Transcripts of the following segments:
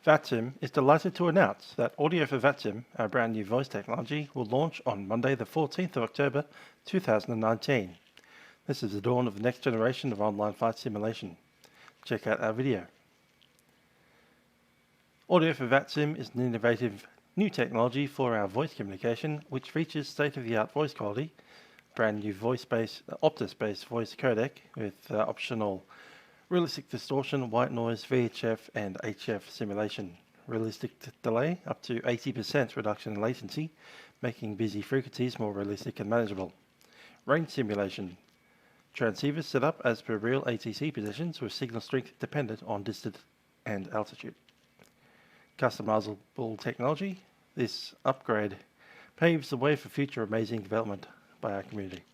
Vatsim is delighted to announce that Audio for Vatsim, our brand new voice technology, will launch on Monday the 14th of October 2019. This is the dawn of the next generation of online flight simulation. Check out our video. Audio for Vatsim is an innovative new technology for our voice communication which features state-of-the-art voice quality, brand new voice-based, Optus-based voice codec with optional realistic distortion, white noise, VHF and HF simulation. Realistic delay, up to 80% reduction in latency, making busy frequencies more realistic and manageable. Range simulation. Transceivers set up as per real ATC positions with signal strength dependent on distance and altitude. Customizable technology. This upgrade paves the way for future amazing development by our community.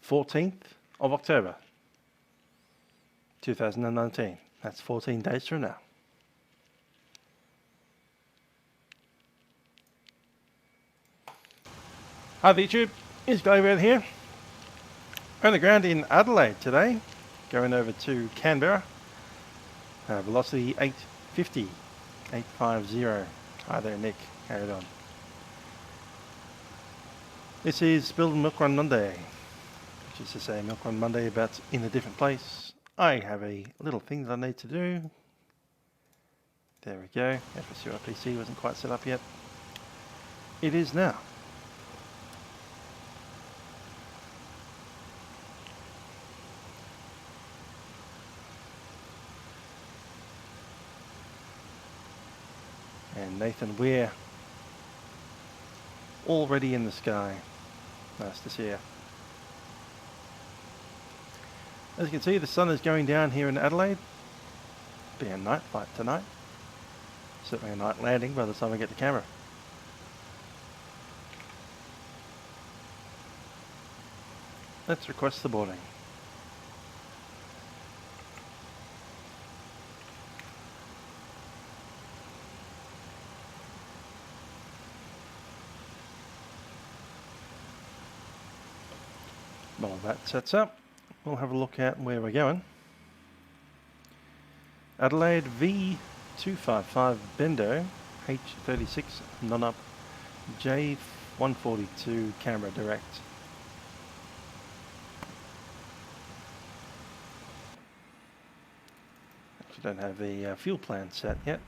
14th of October 2019. That's 14 days from now. Hi YouTube, it's Livery here. On the ground in Adelaide today, going over to Canberra. Velocity 850. Hi there Nick, how you doing? This is Build Milkrun Monday, which is to say Milkrun Monday but in a different place. I have a little thing that I need to do. There we go, FSUR PC wasn't quite set up yet. It is now. And Nathan Weir already in the sky. Nice to see you. As you can see, the sun is going down here in Adelaide. Be a night flight tonight. Certainly a night landing by the time we get to Canberra. Let's request the boarding. While that sets up, we'll have a look at where we're going. Adelaide V255 Bendo H36 non-up J142 Canberra direct. Actually don't have the fuel plan set yet.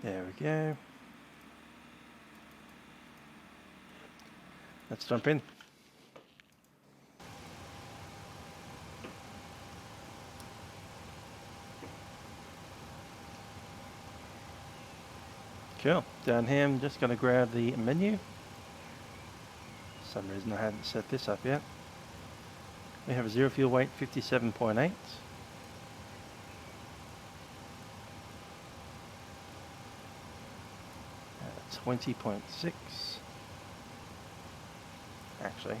There we go. Let's jump in. Cool. Down here I'm just going to grab the menu. For some reason I hadn't set this up yet. We have a zero fuel weight 57.8. 20.6 actually.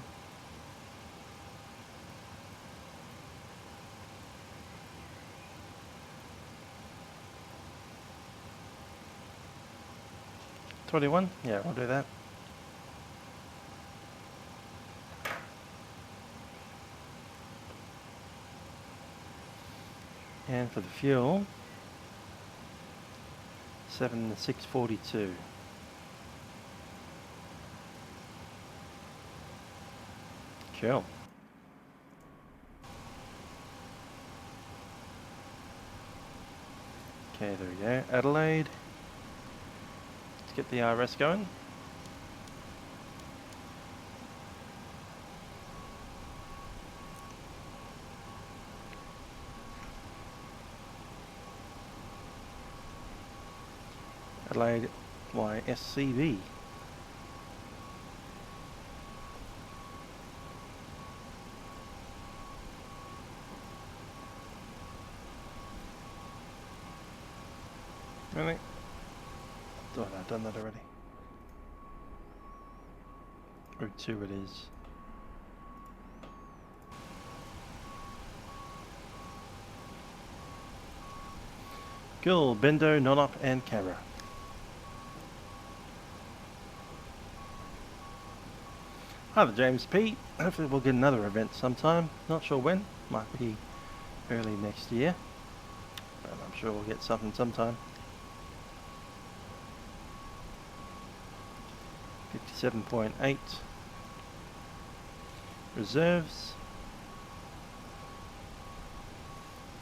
$21? Yeah, we'll do that. And for the fuel, 7,642. Cool. Okay, there we go. Adelaide. Let's get the RS going. Adelaide YSCV. Really? Thought I'd done that already. Route 2 it is. Cool, Bendo, non-op and Canberra. Hi there, James P. Hopefully we'll get another event sometime. Not sure when. Might be early next year. But I'm sure we'll get something sometime. 57.8. Reserves.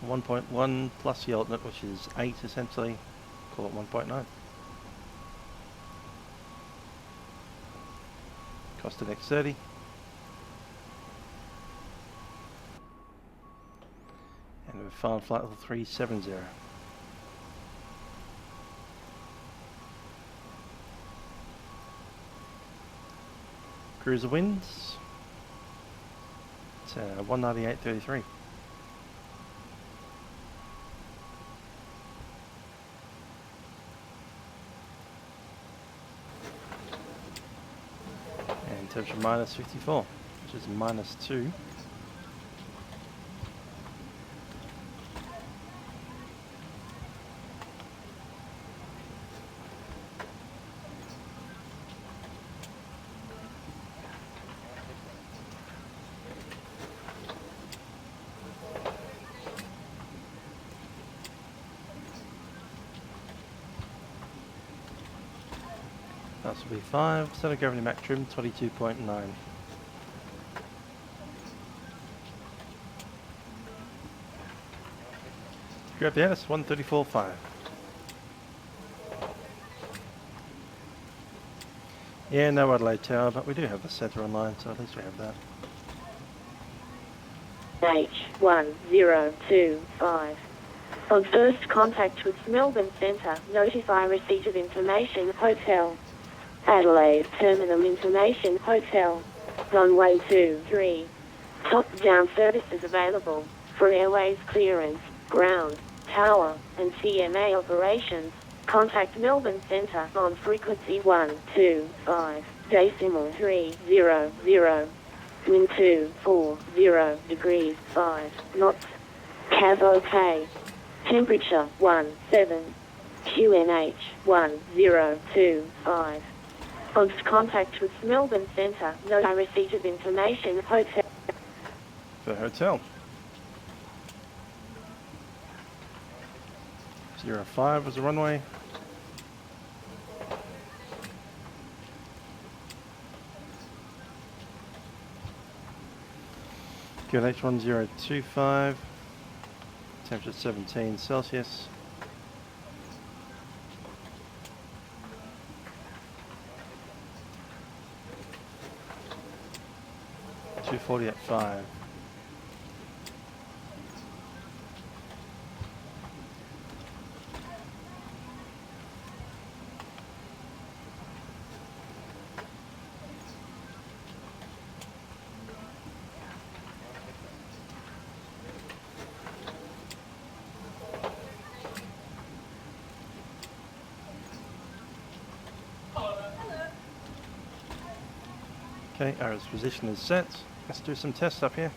1.1 plus the alternate, which is 8 essentially. Call it 1.9. Cost of X30. And we've found flight level 370. Cruiser winds. It's 198.33. And temperature minus 54, which is minus 2. That's will be 5. Center of gravity Mach trim 22.9. Gravity Atlas 134.5. Yeah, no Adelaide Tower, but we do have the centre online, so at least we have that. H1025. On first contact with Melbourne Centre, notify receipt of information. Hotel Adelaide Terminal Information Hotel. Runway 23. Top-down services available for airways clearance, ground, tower, and CMA operations. Contact Melbourne Centre on frequency 125, decimal 300. Wind 240 degrees 5 knots. Cav OK. Temperature 17. QNH 1025. On contact with Melbourne Centre, notify receipt of information. Hotel. For hotel. 05 was the runway. QNH 1025. Temperature 17 Celsius. .240 at 5. Okay, our position is set. Let's do some tests up here.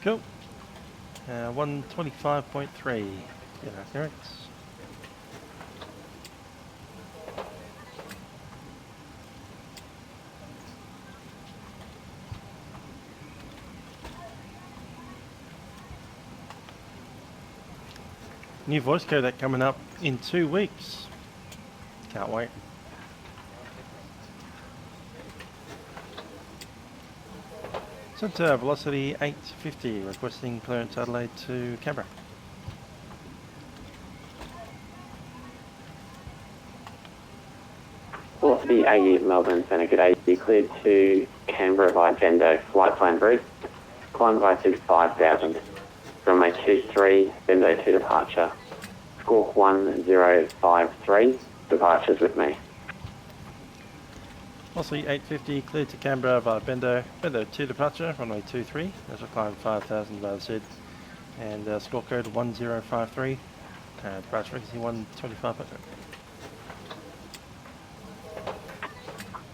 Cool. 125.3. Get our clearance. New voice codec coming up in 2 weeks. Can't wait. Center velocity 850, requesting clearance Adelaide to Canberra. Velocity AE Melbourne Centre, good day. Cleared to Canberra via Gendo, flight plan brief. climb by 5,000. Runway 23, Bendo 2 departure. Squawk 1053, departures with me. Also 850 cleared to Canberra via Bendo 2 departure, runway 23, initial climb 5,000 via SID, and score code 1053, departure frequency 125.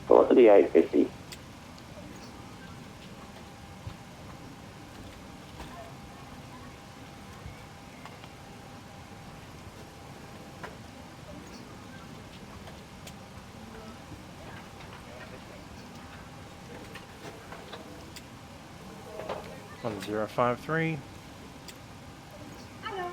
Velocity 850. Hello. 1053. Hello.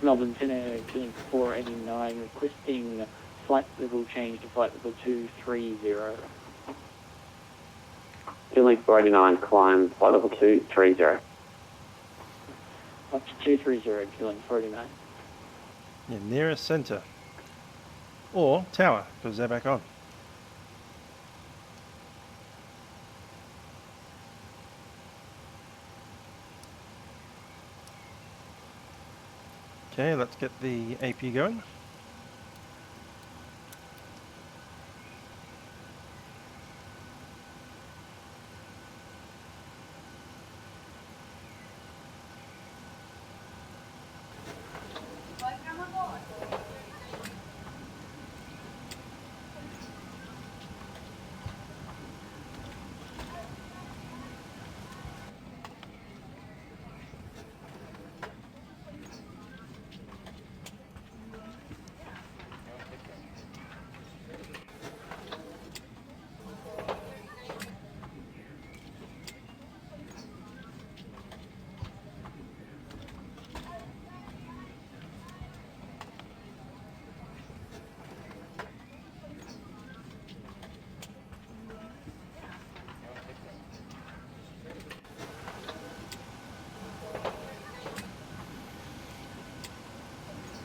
Melbourne Center, doing 489, requesting flight level change to flight level 230. Philly 489, climb, flight level 230. Up to 230, killing 489. Yeah, nearest centre. Or tower, because they're back on. Okay, let's get the AP going.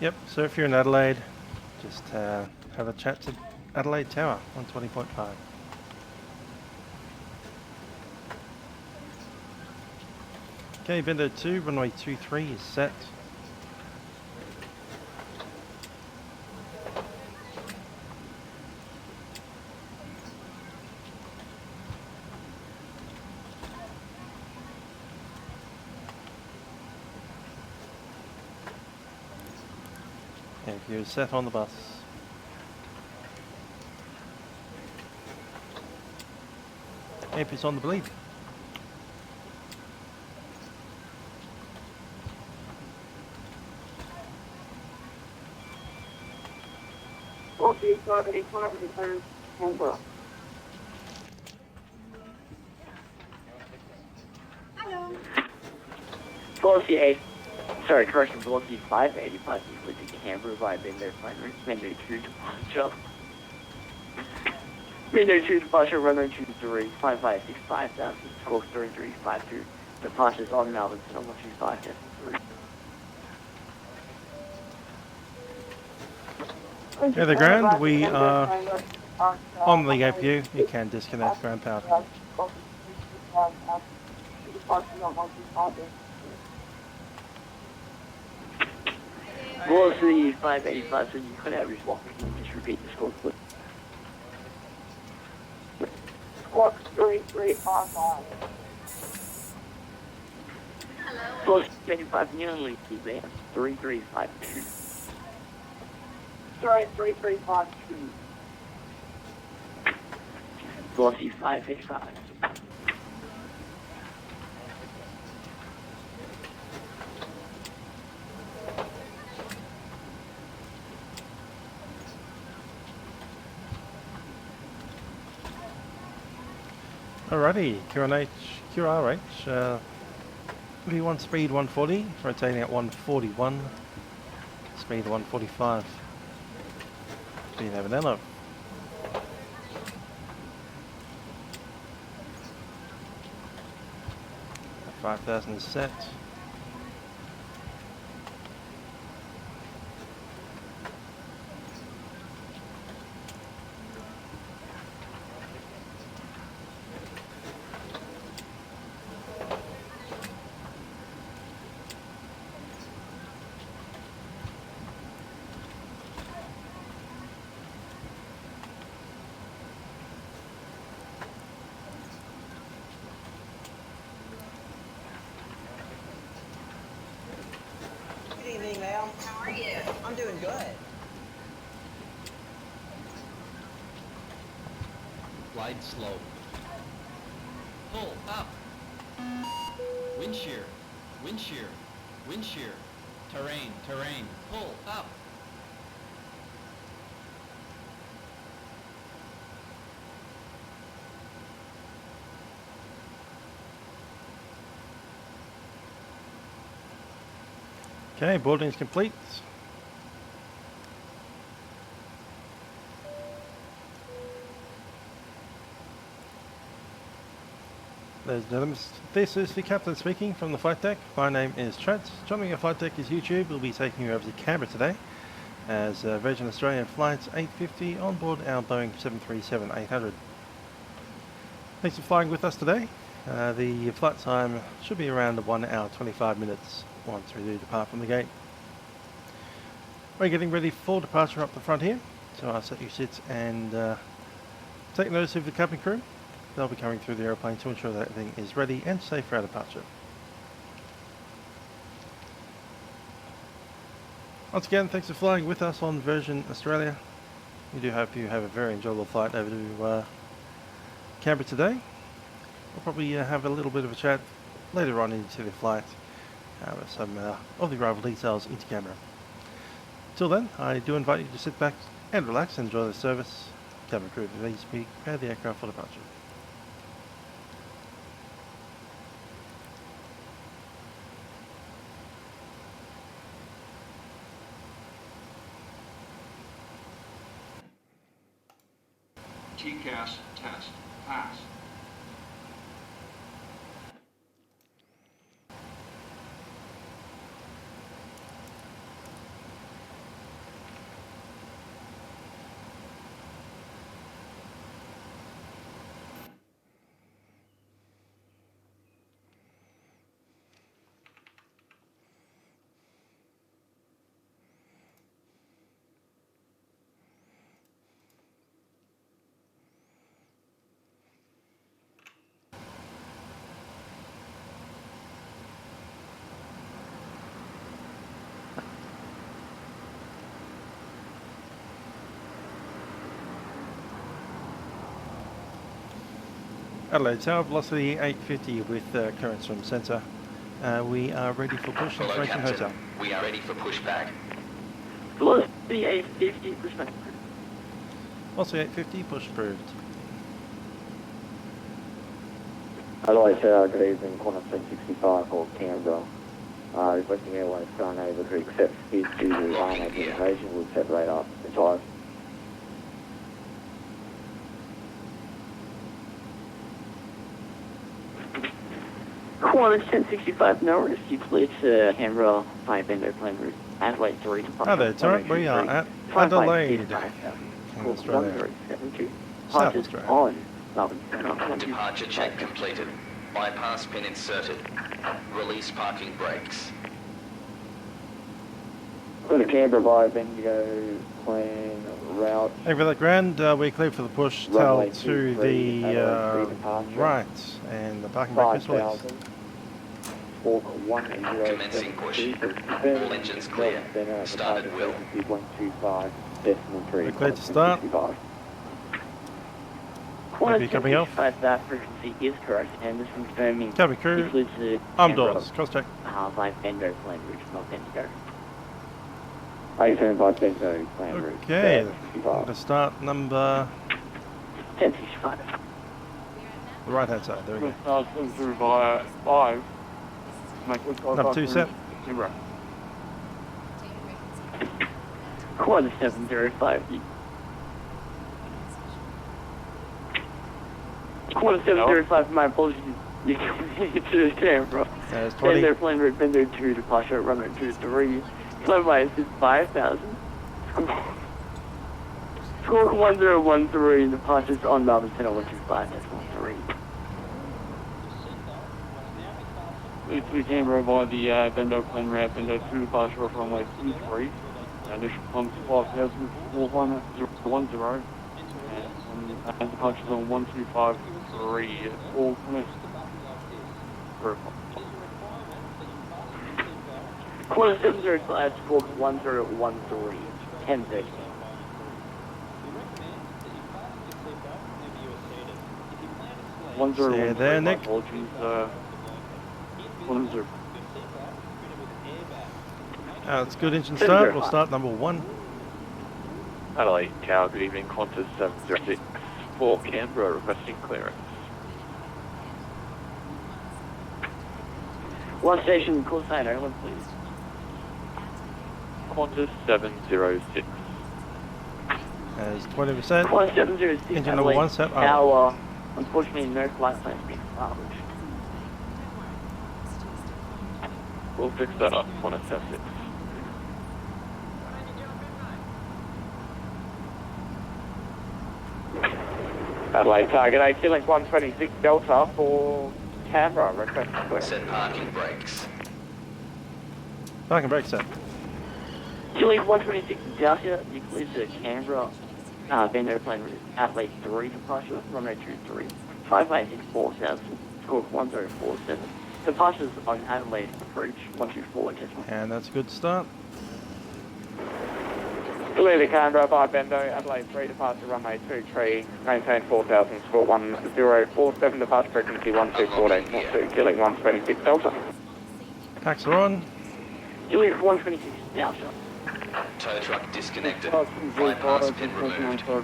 Yep, so if you're in Adelaide, just have a chat to Adelaide Tower on 20.5. Okay, window 2, runway 23 is set. And you're set on the bus. Amp's on the bleed. Hello. Velocity 8. Sorry, correction, velocity 585 equals to Canberra by Bendo 2 departure. Bendo 2 departure, runway 23, 556, 5,000, squawk 3352. Departures on Melbourne, Center 125. Yeah, the ground, we are on the APU. You can disconnect ground power. Velocity 585, so you cut out your squawk. Can you just repeat the squawk, please? Squawk 3355. Velocity 85, nearly there. 3352. 3352. Velocity 585. Alrighty, QRH, V1 speed 140, rotating at 141, speed 145. Speed Avenello. 5,000 is set. Val. How are you? I'm doing good. Glide slow. Pull up. Wind shear. Wind shear. Wind shear. Terrain. Terrain. Pull up. Okay, boarding is complete. Ladies and gentlemen, this is the captain speaking from the flight deck. My name is Trent. Joining me at flight deck is YouTube. We'll be taking you over to Canberra today as Virgin Australia Flight 850 on board our Boeing 737-800. Thanks for flying with us today. The flight time should be around 1 hour 25 minutes once we do depart from the gate. We're getting ready for departure up the front here, so I'll set you sit and take notice of the cabin crew. They'll be coming through the aeroplane to ensure that everything is ready and safe for our departure. Once again, thanks for flying with us on Virgin Australia. We do hope you have a very enjoyable flight over to Canberra today. We'll probably have a little bit of a chat later on into the flight with some of the arrival details into Canberra. Till then, I do invite you to sit back and relax and enjoy the service. Cabin crew, please prepare the aircraft for departure. TCAS test pass. Adelaide Tower, velocity 850 with current swim centre. We are ready for push. Hello, Information Captain. hotel. We are ready for pushback. Velocity 850, pushback. Velocity 850, push approved. Adelaide Tower, good evening, Qantas 1065 for Canberra. Requesting airways are unable to accept speed due to RNA invasion. We'll set radar entire. Qantas 1065, no receive please Canberra 5 Bendo plane route. Adelaide 3 departure. Hi there, Tarek. We are at Adelaide, in Australia. South Australia. On Melbourne. Departure check completed. Bypass pin inserted. Release parking brakes. Go to Canberra by Bendigo plane route. Hey, for that ground, we're clear for the push. Tell to the right, and the parking brake is released. Commencing push. All engines clear. Started wheel. 125 decimal 3. We're clear to start. Maybe coming off. That frequency is correct, and this confirming Cabin crew, includes the arm doors, cross check. 5 Bendo plane route, not Bendigo. 875 Bendigo plane route. Okay, the start number, 1065. the right hand side, there we go. Through via 5. Number 2 set. Qantas 705. Qantas 705, my apologies. You to Canberra. There's 20. Bender plane route, Bender 2 departure, runway 23. Flow by assist 5,000. Score 1013, departures on Melbourne Centre 125.3. It's to Canberra by the Bendo plane route, Bendo 2 departure off runway 23. Initial climb 5,410. And departures on 125.3. All finished. Quarter 705, squawk 1013, 1030. See you there, Nick. Apologies, 10. That's good engine start. We'll start number 1. Adelaide Tower, good evening. Qantas 706 for Canberra, requesting clearance. One station, call sign Ireland, please. Qantas 706. There's 20%. Quarter 706, Engine number 1 set up. Tower, unfortunately no flight plans being salvaged. We'll fix that up, Qantas 76. Adelaide target 8, Felix 126 Delta for Canberra, request clearance. Set parking brakes. Parking brake set. Chile 126 Delta, you clear to Canberra, Vendor plane route, Adelaide 3 departure, runway 23, 5864,000, score 1047. Departures on Adelaide approach 124 decimal. And that's a good start. Clear to Canberra by Bendo, Adelaide 3, departure runway 23, maintain 4,000, score 1047, departure frequency 1214.2, Chile 126 Delta. Packs are on. Chile 126 Delta. Tow truck disconnected. Bypass pin removed. Thank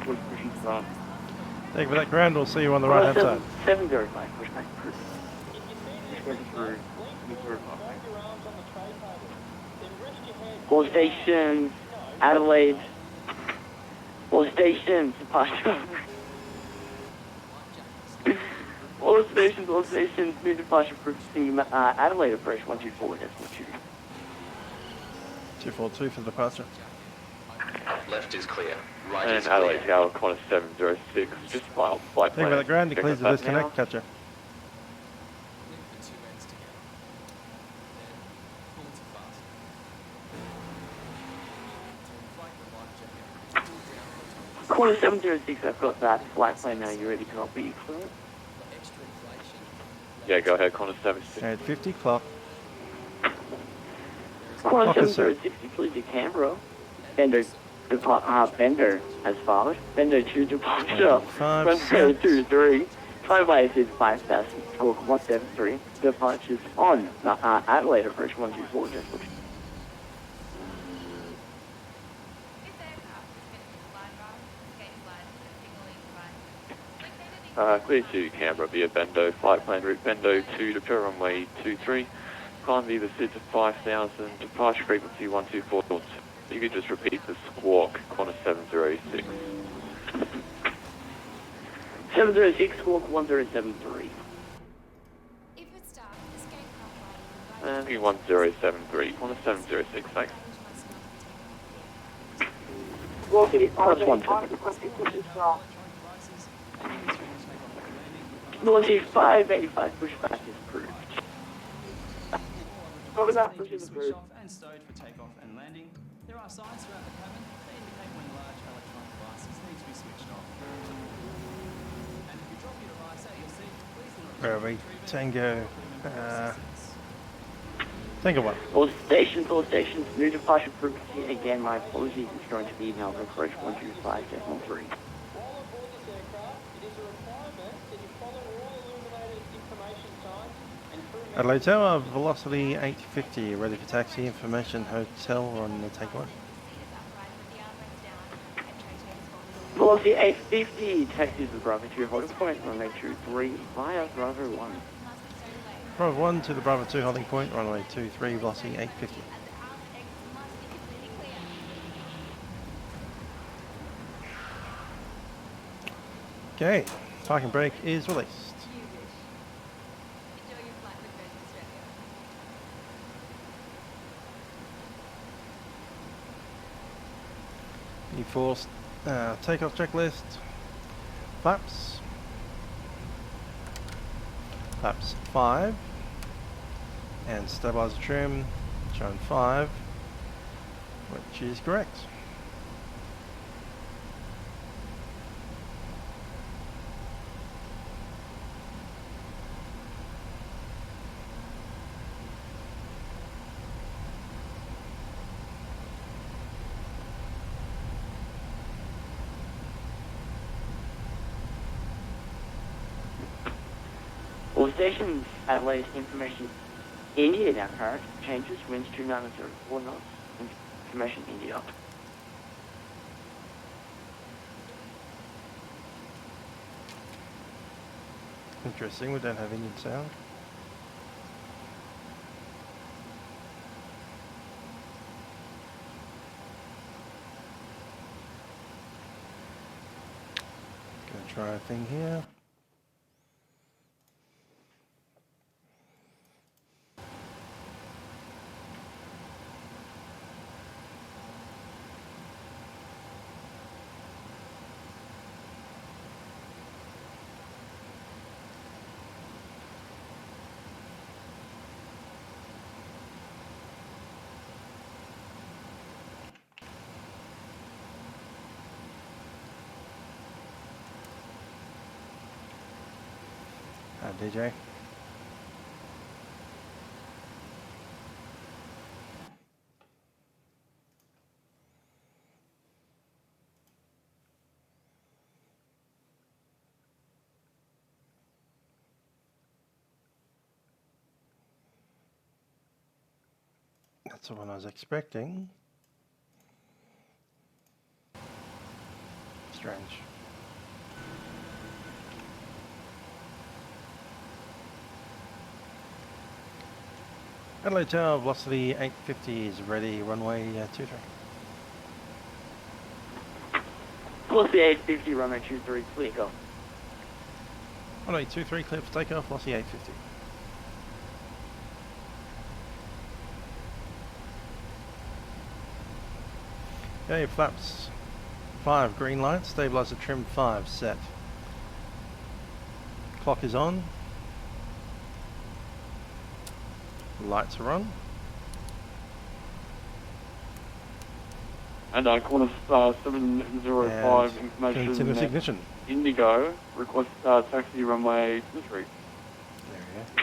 you for that ground. We'll see you on the right hand side. 705, pushback through. All stations, Adelaide. All stations, departure. All stations, new departure frequency, Adelaide approach 124.2. 242 for the departure. Left is clear. Right And is Adelaide clear. Tower, Qantas 706, just filed flight Thank you for plan. that ground. Check Declares the that now. disconnect. Catcher. Quarter 706, I've got that flight plan now. You ready to copy? Yeah, go ahead, Qantas 76. 850 clock. Quarter Lock is set. 706, you clear to Canberra. Bender has filed. Bender 2 departure. 5 Runway sets. 23. Flyby is 5,000. Squawk 173. Departures on Adelaide approach 124. Just looking. Clear to Canberra via Bendo, flight plan route Bendo 2 to runway 23. Climb Viva Sid to 5,000, departure frequency 124. You could just repeat the squawk, Qantas 706. 706, squawk 1073. And 1073, Qantas 706, thanks. Squawk Qantas 173. Naughty 585 pushback is approved. Over that, push is approved. And stowed for takeoff and landing. There are signs throughout the cabin that indicate when large electronic devices need to be switched off. And if you drop your device at your seat, please do not Where are we? Tango. Tango 1. All stations, new departure frequency. Again, my apologies, it's going to be now approach 125.3. Adelaide Tower, velocity 850, ready for taxi, information hotel on the takeaway. Velocity 850, taxis with Bravo 2, holding point, runway 23, via Bravo 1. Bravo 1 to the Bravo 2 holding point, runway 23, velocity 850. Okay, parking brake is released. Forced takeoff checklist, flaps 5, and stabilizer trim shown 5, which is correct. stations, Adelaide information. India now current changes, winds 2904 knots. Information India. Interesting, we don't have Indian sound. Gonna try a thing here. Hi, DJ. That's the one I was expecting. Strange. Adelaide Tower, velocity 850 is ready, runway 23. Velocity 850, runway 23, clear go. Runway 23, clear for takeoff, velocity 850. Okay, flaps 5, green light, stabilizer trim 5, set. Clock is on. Lights are on. And corner 705 information. Continuous ignition. Indigo, request taxi runway 23. There we go.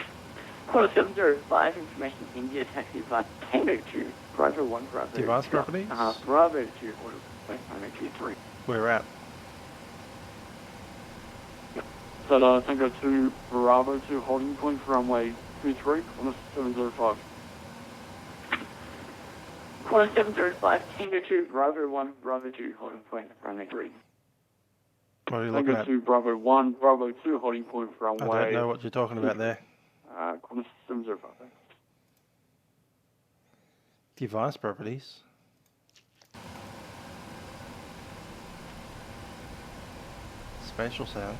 Quarter 705 information India taxi by Tango 2, Bravo 1, Bravo Device 2. properties? Bravo 2, order runway 23. We're at. So Tango 2, Bravo 2, holding point for runway 23, corner 705. Quarter 705, Tango 2, Bravo 1, Bravo 2, holding point for runway 3. What are you looking Tango at? 2, Bravo 1, Bravo 2, holding point for runway. I don't know what you're talking about there. Corner 705. Device properties. Spatial sound.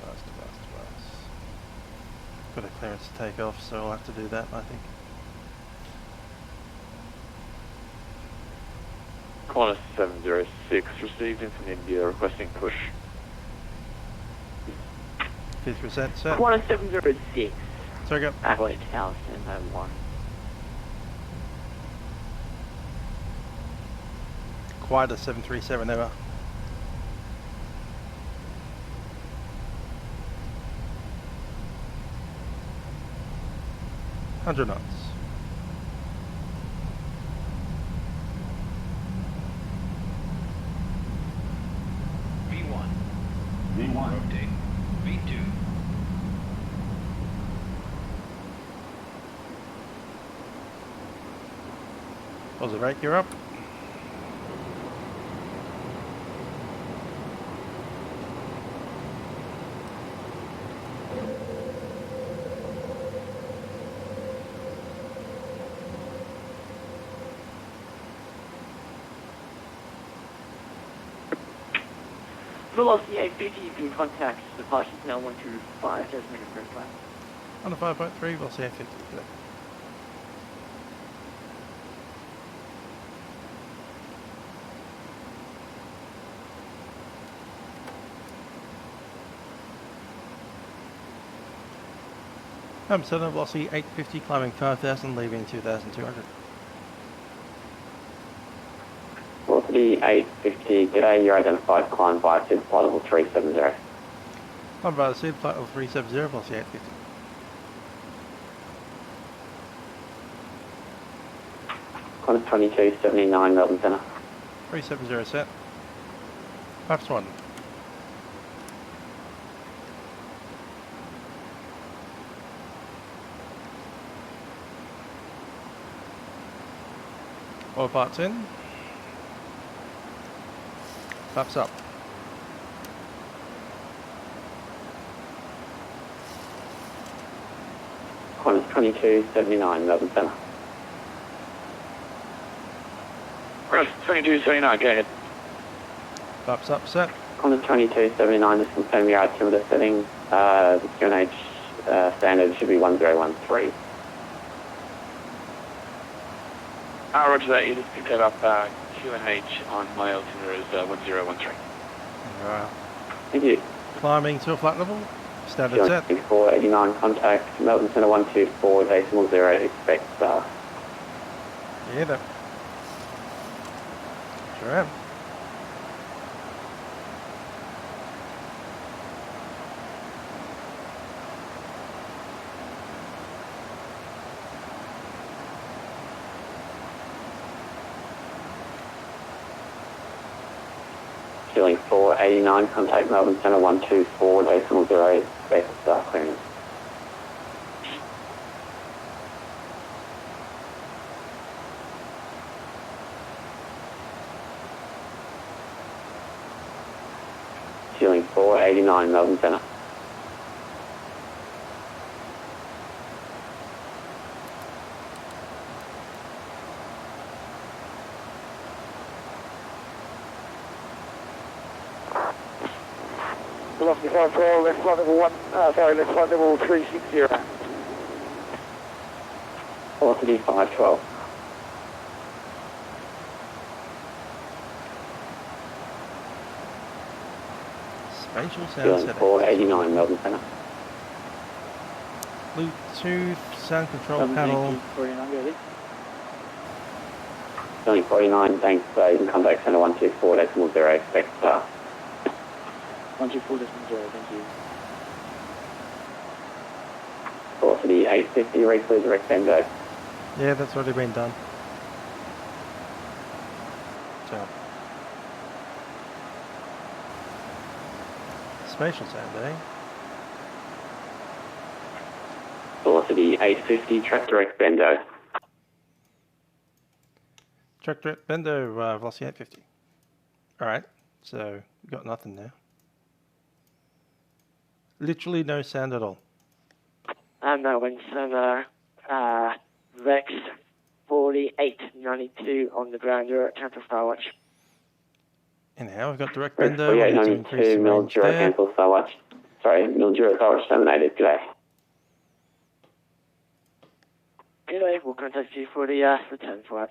Device. Got a clearance to take off, so I'll have to do that, I think. Corner 706, received in from India, requesting push. 50% set. Quarter 706, Sorry, go. Adelaide Tower, standby 1. Quieter 737 ever. $100 knots. V1. V1. Rotate. V2. Positive rate, you're up. Velocity 850, you can contact departure now 125, just make a first flight. On a 5.3, we'll see 850 today. Southern velocity 850, climbing 5,000, leaving 2,200. Velocity 850, g'day, you're identified, climb via SID flight level 370. Climb by the SID, flight level 370, velocity 850. Climb 2279 Melbourne Centre. 370 set. Flaps 1. All parts in. Flaps up. Qantas 2279, Melbourne Centre. Qantas 2279, go ahead. Flaps up, set. Qantas 2279, just confirm your altimeter setting. The QNH standard should be 1013. Roger that, you just picked that up, QNH on my altimeter is 1013. Alright. Thank you. Climbing to a flat level. Standard set. 489 contact, Melbourne Centre 124, decimal 0, expect star. Yeah, that. Sure am. Ceiling 489, contact Melbourne Centre 124, decimal 0, expect star clearance. Ceiling 489, Melbourne Centre. Velocity 54, left flight level 1, left flight level 360. Velocity 512. Spatial sound Ceiling settings. 489, Melbourne Centre. Bluetooth sound control panel. 49, go ahead. Ceiling 49, thanks, you can contact Centre 124, decimal 0, expect star. 124.0, thank you. Velocity 850, reclear direct bendo. Yeah, that's already been done. So. Spatial sound, eh? Velocity 850, track direct bendo. Track direct bendo, velocity 850. Alright, so we've got nothing now. Literally no sound at all. Melbourne Centre, Vex 4892 on the ground, you're at Tampa Skywatch. Anyhow, we've got direct Rex bendo. We need to increase the 4892, range Mildura there. cancel Skywatch. Sorry, Mildura Skywatch terminated, g'day. Anyway, we'll contact you for the return flight.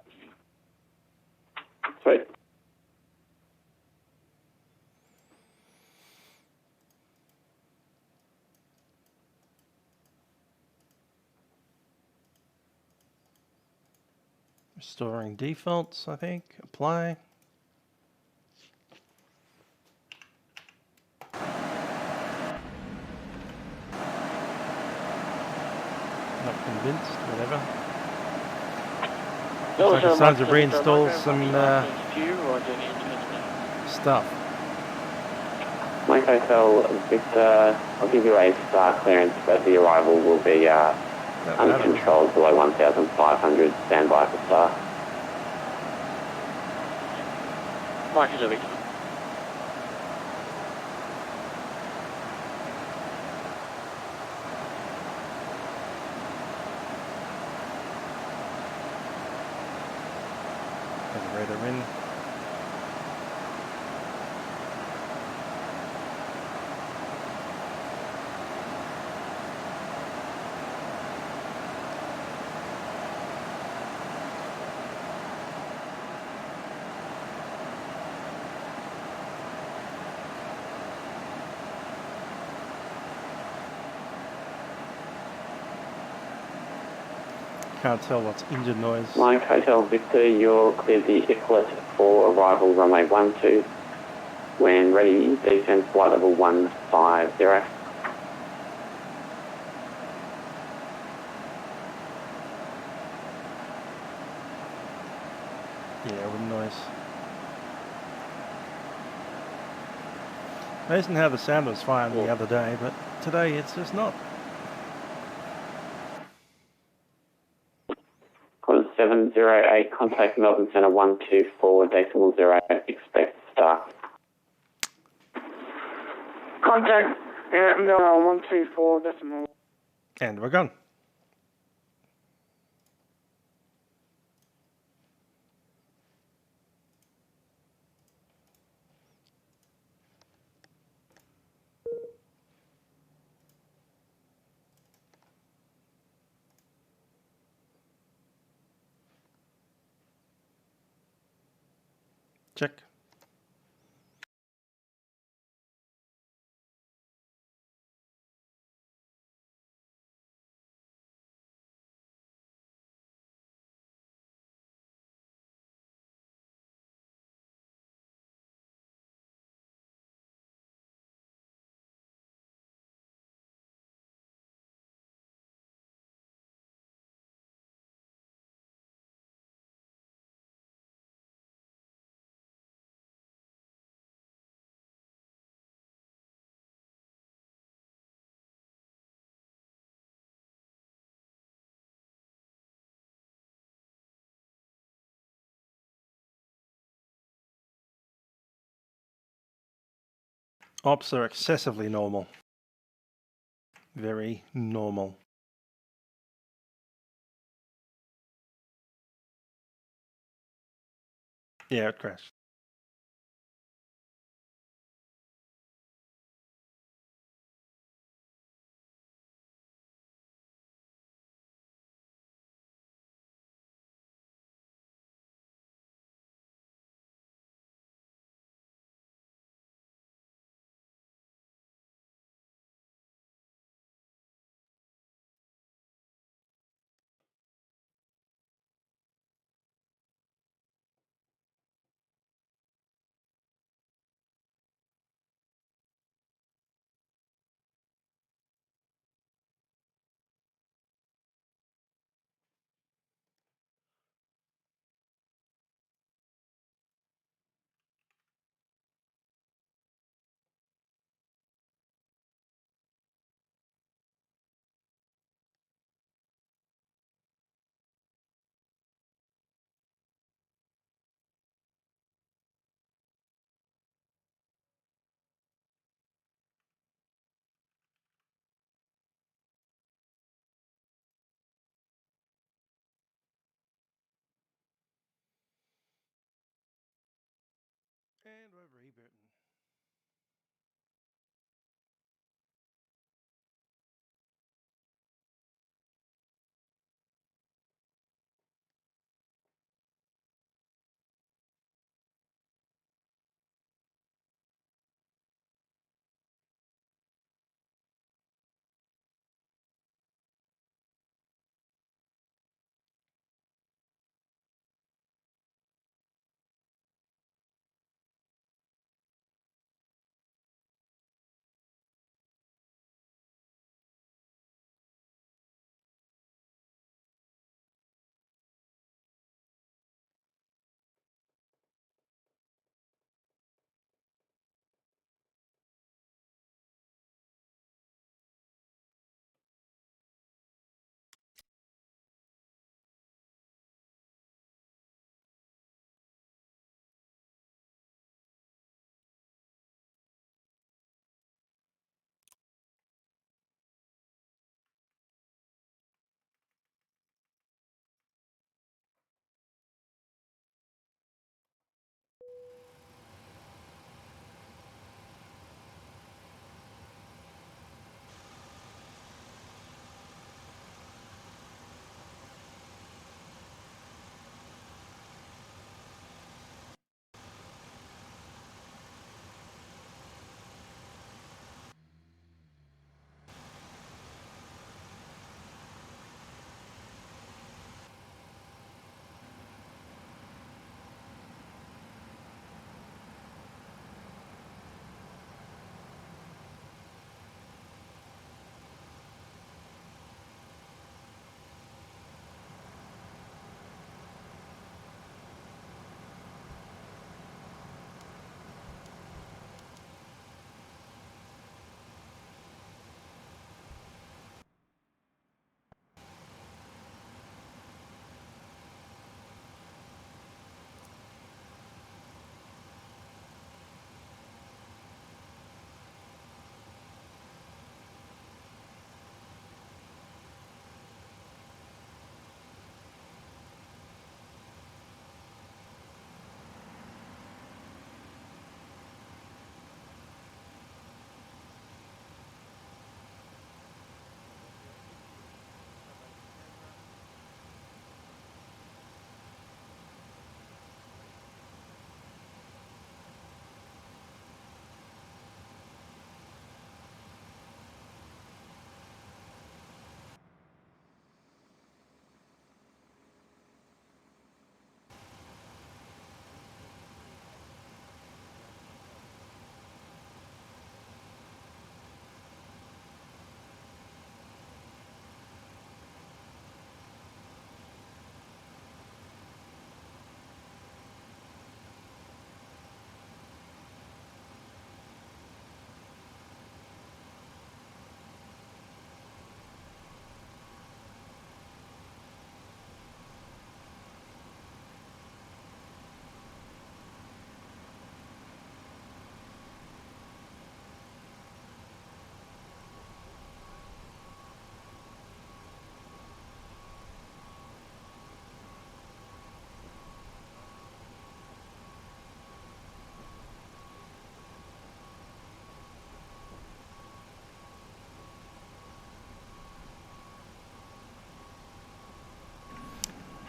Sweet. Restoring defaults, I think. Apply. Not convinced, whatever. Looks like it's time to reinstall some stuff. Mike Hotel Victor, I'll give you a star clearance, but the arrival will be uncontrolled below 1,500. Stand by for star. Mike is a Victor. Radar in. Can't tell what's engine noise. Mike Hotel Victor, you're cleared the IFLET for arrival runway 12. When ready, descend flight level 150. Yeah, wind noise. Amazing how the sound was fine the other day, but today it's just not. 708, contact Melbourne Centre 124.0, expect start. Contact Melbourne 124 decimal. And we're gone. Check. Ops are excessively normal. Very normal. Yeah, it crashed. And we're rebooting.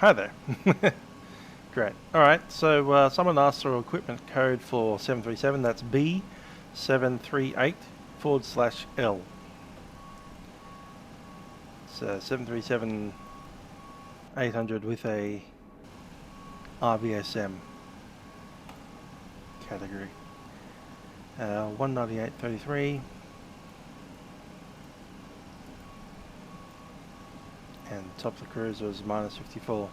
Hi there. Great. Alright, so someone asked for equipment code for 737, that's B738/L. It's 737-800 with a RVSM category. 198.33 and top of the cruise was -54.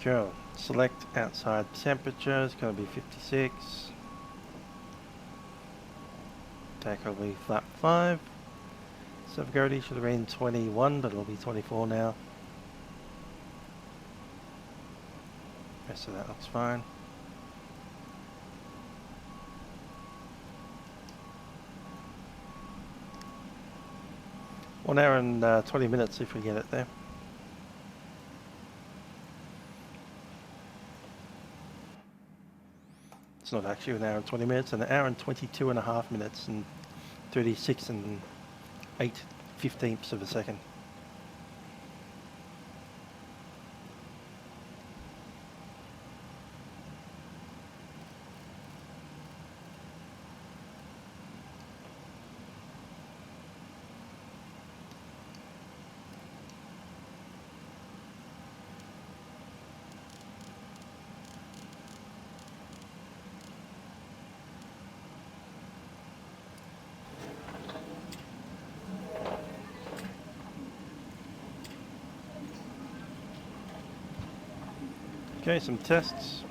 Cool. Select outside temperature, it's going to be 56. Takeoff will be flap 5. Severity should have been 21, but it'll be 24 now. Rest of that looks fine. One hour and 20 minutes if we get it there. It's not actually an hour and 20 minutes, an hour and 22.5 minutes and 36 and 8/15ths of a second. Okay, some tests.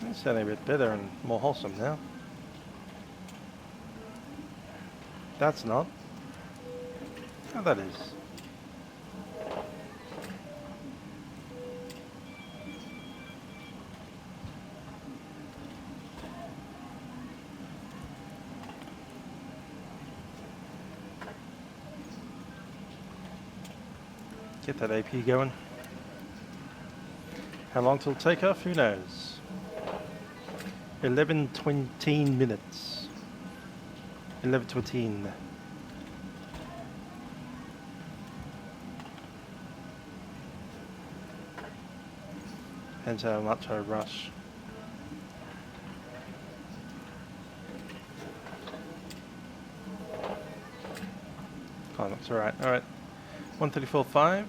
It's sounding a bit better and more wholesome now. That's not. Oh, that is. Get that AP going. How long till takeoff? Who knows? 11:20 minutes. 11:20. Depends how much I rush. Oh, that's alright. Alright. 134.5.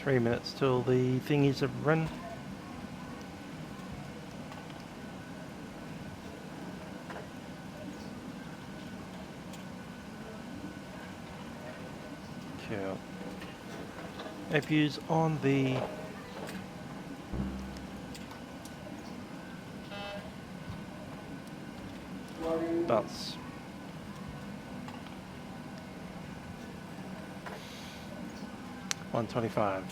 Three minutes till the thingies have run. Cool. APU's on the bus. $125.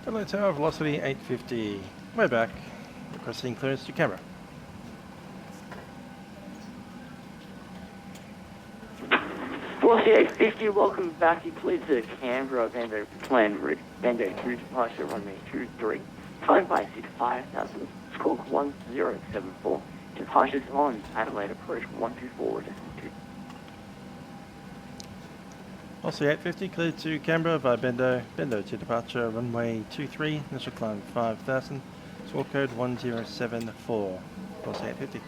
Adelaide Tower, velocity 850. Way back. Requesting clearance to camera. Velocity 850, welcome back. You please to Canberra, Bando plan route, Bando 2 departure, runway 23. 556 5000, squawk 1074. Departures on Adelaide approach 124. Also 850, cleared to Canberra via Bendo to departure, runway 23, initial climb 5000, squawk code 1074. Velocity 850.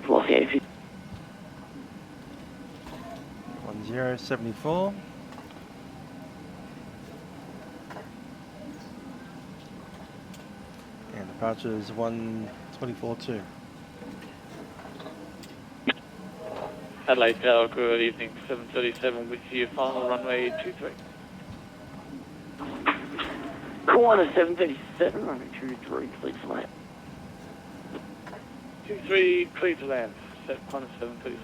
Velocity 850. 1074. And departure is 124.2. Adelaide Tower, good evening, 737 with you, final runway 23. Corner 737, runway 23, please land. 23, clear to land, corner 737.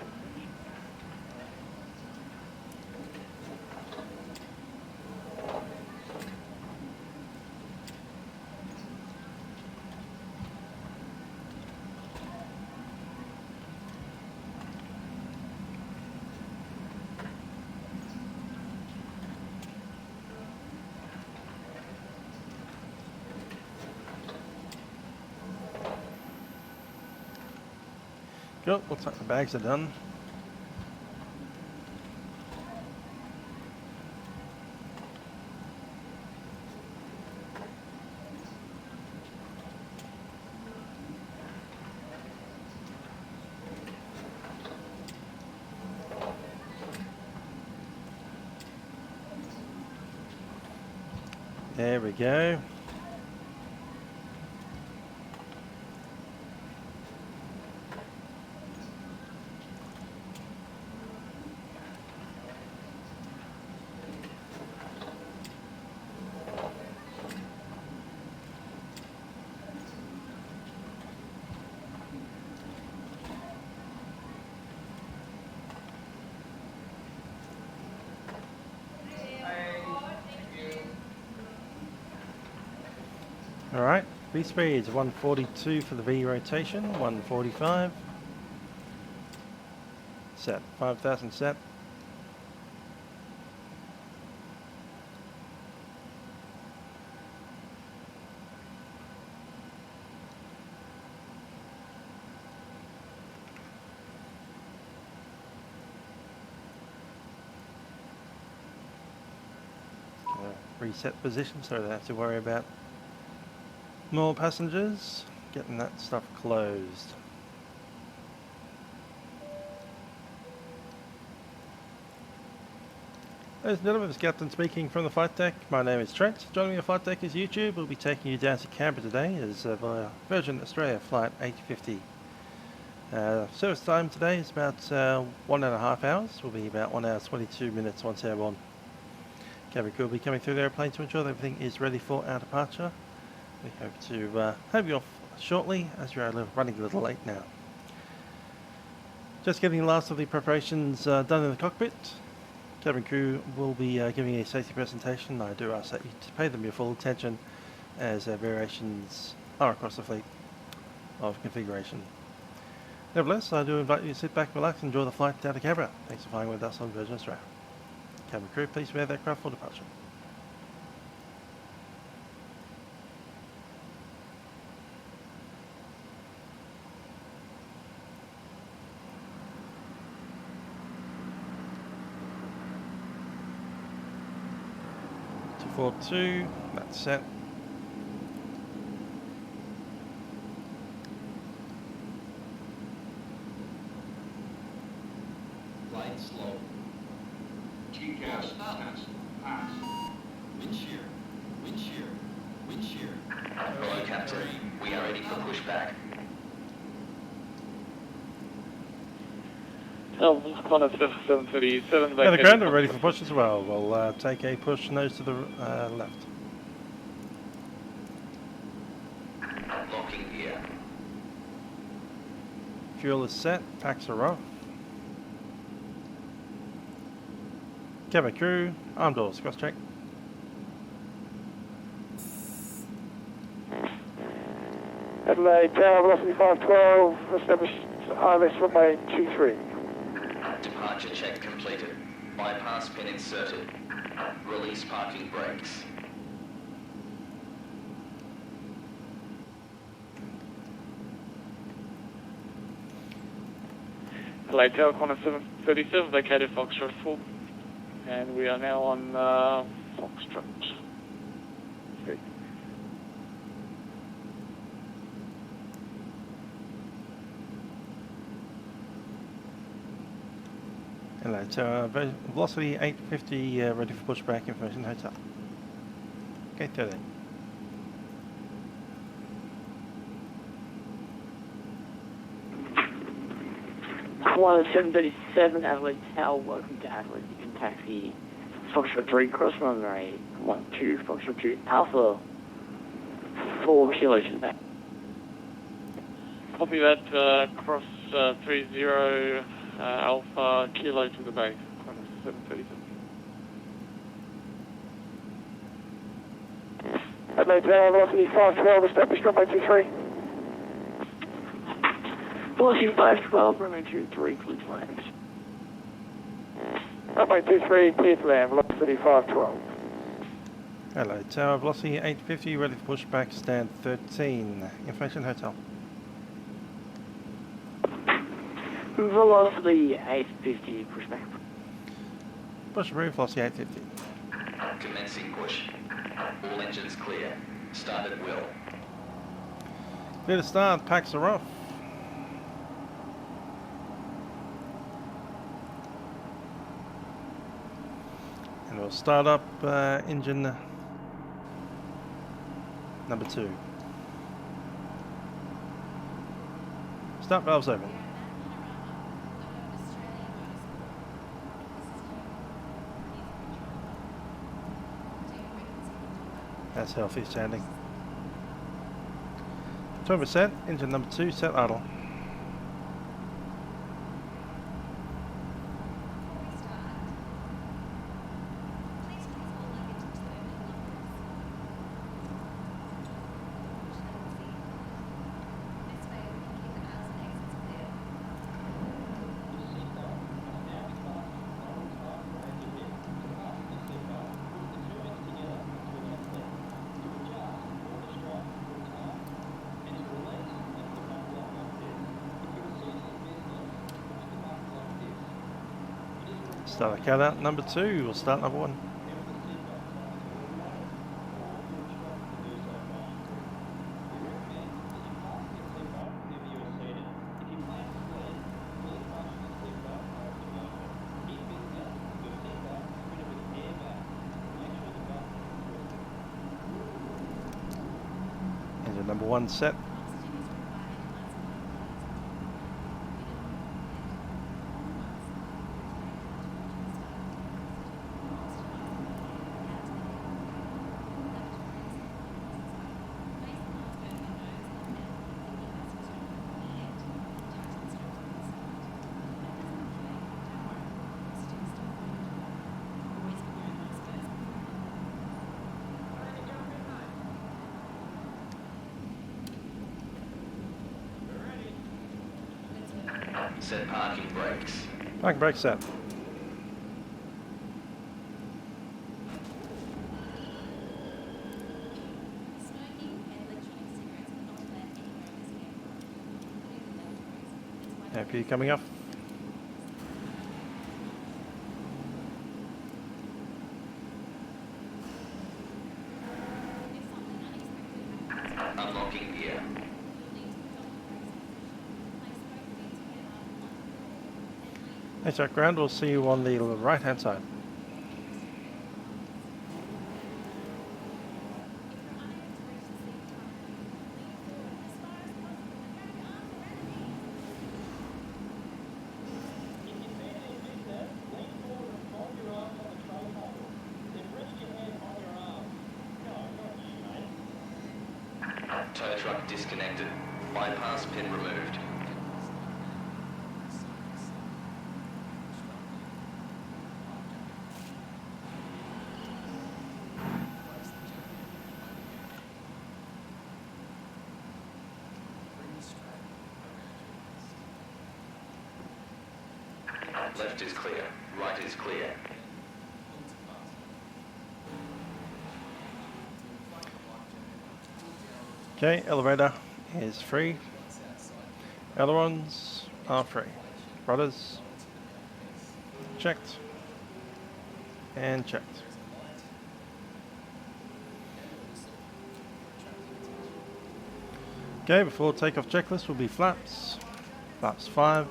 Cool, looks like the bags are done. There we go. Alright, V speeds 142 for the V rotation, 145. Set, 5,000 set. Reset position so I don't have to worry about more passengers, getting that stuff closed. Ladies and gentlemen, it's Captain speaking from the flight deck. My name is Trent. Joining me on the flight deck is YouTube. We'll be taking you down to Canberra today as via Virgin Australia flight 850. Service time today is about 1.5 hours. Will be about 1 hour 22 minutes once airborne. Cabin crew will be coming through the airplane to ensure that everything is ready for our departure. We hope to have you off shortly as we are running a little late now. Just getting the last of the preparations done in the cockpit. Cabin crew will be giving a safety presentation. I do ask that you to pay them your full attention as variations are across the fleet of configuration. Nevertheless, I do invite you to sit back, relax, and enjoy the flight down to Canberra. Thanks for flying with us on Virgin Australia. Cabin crew, please prepare the aircraft for departure. Two, that's set. Flight slow. G-gas pass. Wind shear. Wind shear. Wind shear. Hello, Captain. We are ready for pushback. Connor 737. Yeah, the ground are ready for push as well. We'll take a push nose to the left. Locking gear. Fuel is set, packs are off. Cabin crew, arm doors, cross check. Adelaide Tower, velocity 512, established ILS runway 23. Departure check completed. Bypass pin inserted. Release parking brakes. Adelaide Tower, corner 737, vacated Foxtrot 4. And we are now on Foxtrot 3. Hello, Tower. Velocity 850, ready for pushback, information hotel. Okay, 13. One 737 Adelaide Tower, welcome to Adelaide. You can taxi Foxtrot 3 cross runway 12 Foxtrot 2 Alpha 4 Kilo to that. Copy that, cross 30 Alpha Kilo to the base, 737. Adelaide Tower, velocity 512, establish runway 23. Velocity 512, runway 23, clear to land. Runway 23, clear to land, velocity 512. Hello, Tower. Velocity 850, ready for pushback, stand 13. Information hotel. Velocity 850, pushback. Push approved, velocity 850. Commencing push. All engines clear. Start at will. Clear to start, packs are off. And we'll start up engine number 2. Start valves open. That's healthy standing. 20%, engine number 2, set idle. Start the count out number 2, we'll start number 1. Engine number 1 set. Set parking brakes. Parking brake set. AP coming off. Unlocking gear. Hey, check ground, we'll see you on the right hand side. Tow truck disconnected. Bypass pin removed. Left is clear. Right is clear. Okay, elevator is free. Ailerons are free. Rudders checked and checked. Okay, before takeoff checklist will be flaps. Flaps 5.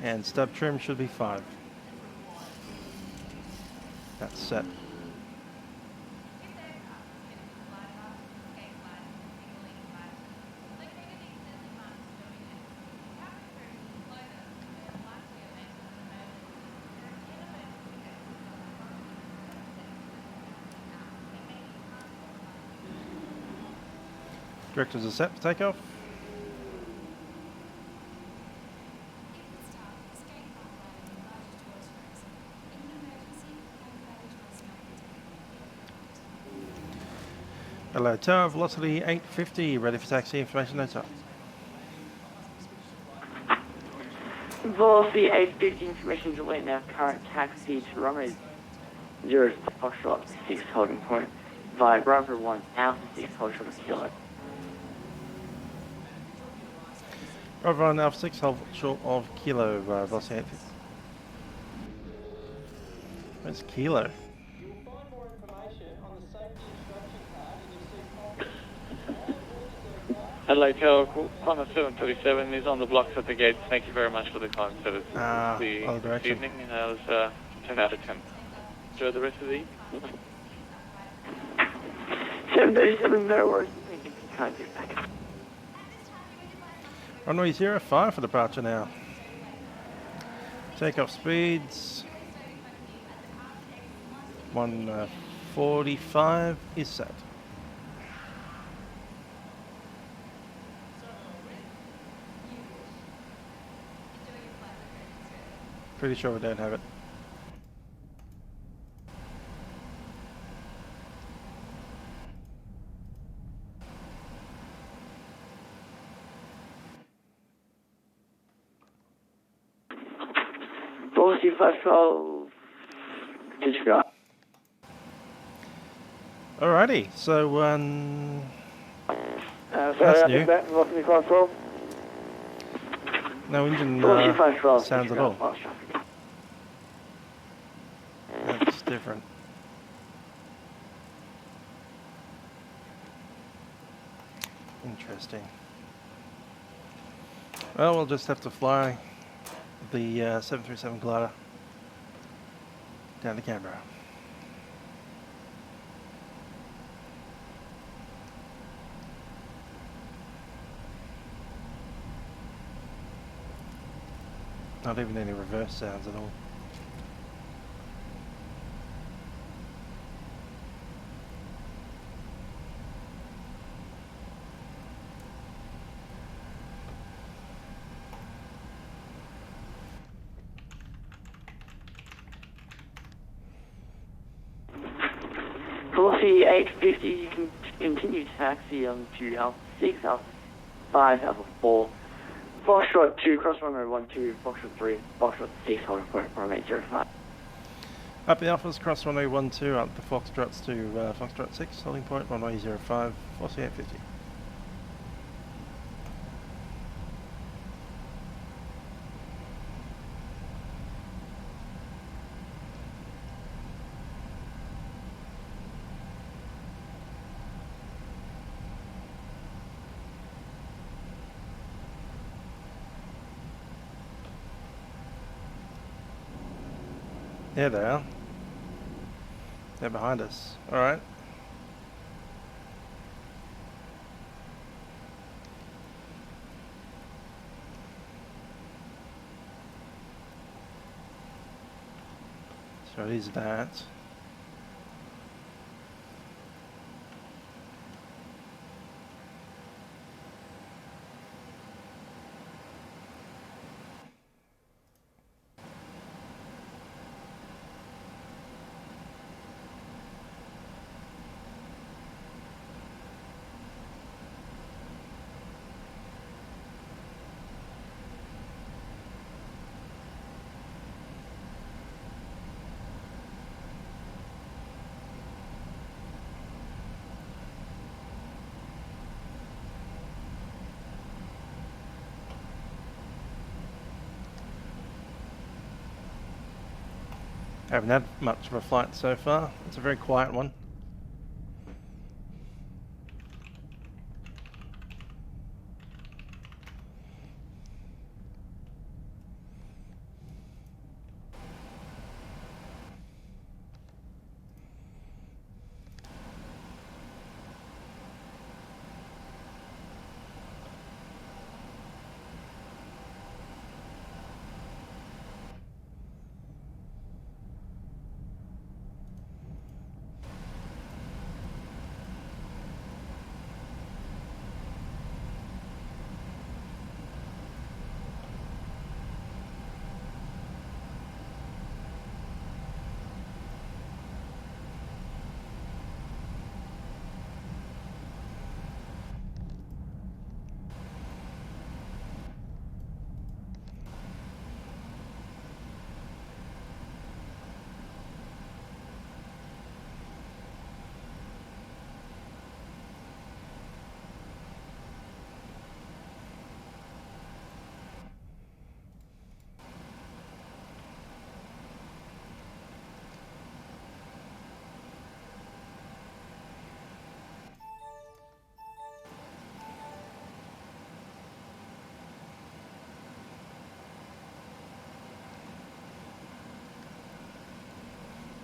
And stub trim should be 5. That's set. Directors are set for takeoff. Hello, tower velocity 850, ready for taxi, information notes up. Velocity 850, information delay now, current taxi to runway 0 Foxtrot 6 holding point via Bravo 1 Alpha 6 Foxtrot Kilo. Bravo 1 Alpha 6, hold short of Kilo, velocity 850. Where's Kilo? Adelaide Tower, Connor 737 is on the blocks at the gates. Thank you very much for the time service this evening. And that was 10 out of 10. Enjoy the rest of the evening. 737, no worries. Can't get back. Runway 05 for departure now. Takeoff speeds 145 is set. Pretty sure we don't have it. Velocity 512, disregard. Alrighty, so Sorry, new. that velocity 512. No engine Velocity 512, sounds at all. disregard. That's different. Interesting. Well, we'll just have to fly the 737 glider down to Canberra. Not even any reverse sounds at all. Velocity 850, you can continue taxi on to Alpha 6, Alpha 5, Alpha 4, Foxtrot 2, cross runway 12, Foxtrot 3, Foxtrot 6, holding point, runway 05. Up the Alphas, cross runway 12, up the Foxtrots to Foxtrot 6, holding point, runway 05, velocity 850. There they are. They're behind us. Alright. So it is that. Haven't had much of a flight so far. It's a very quiet one.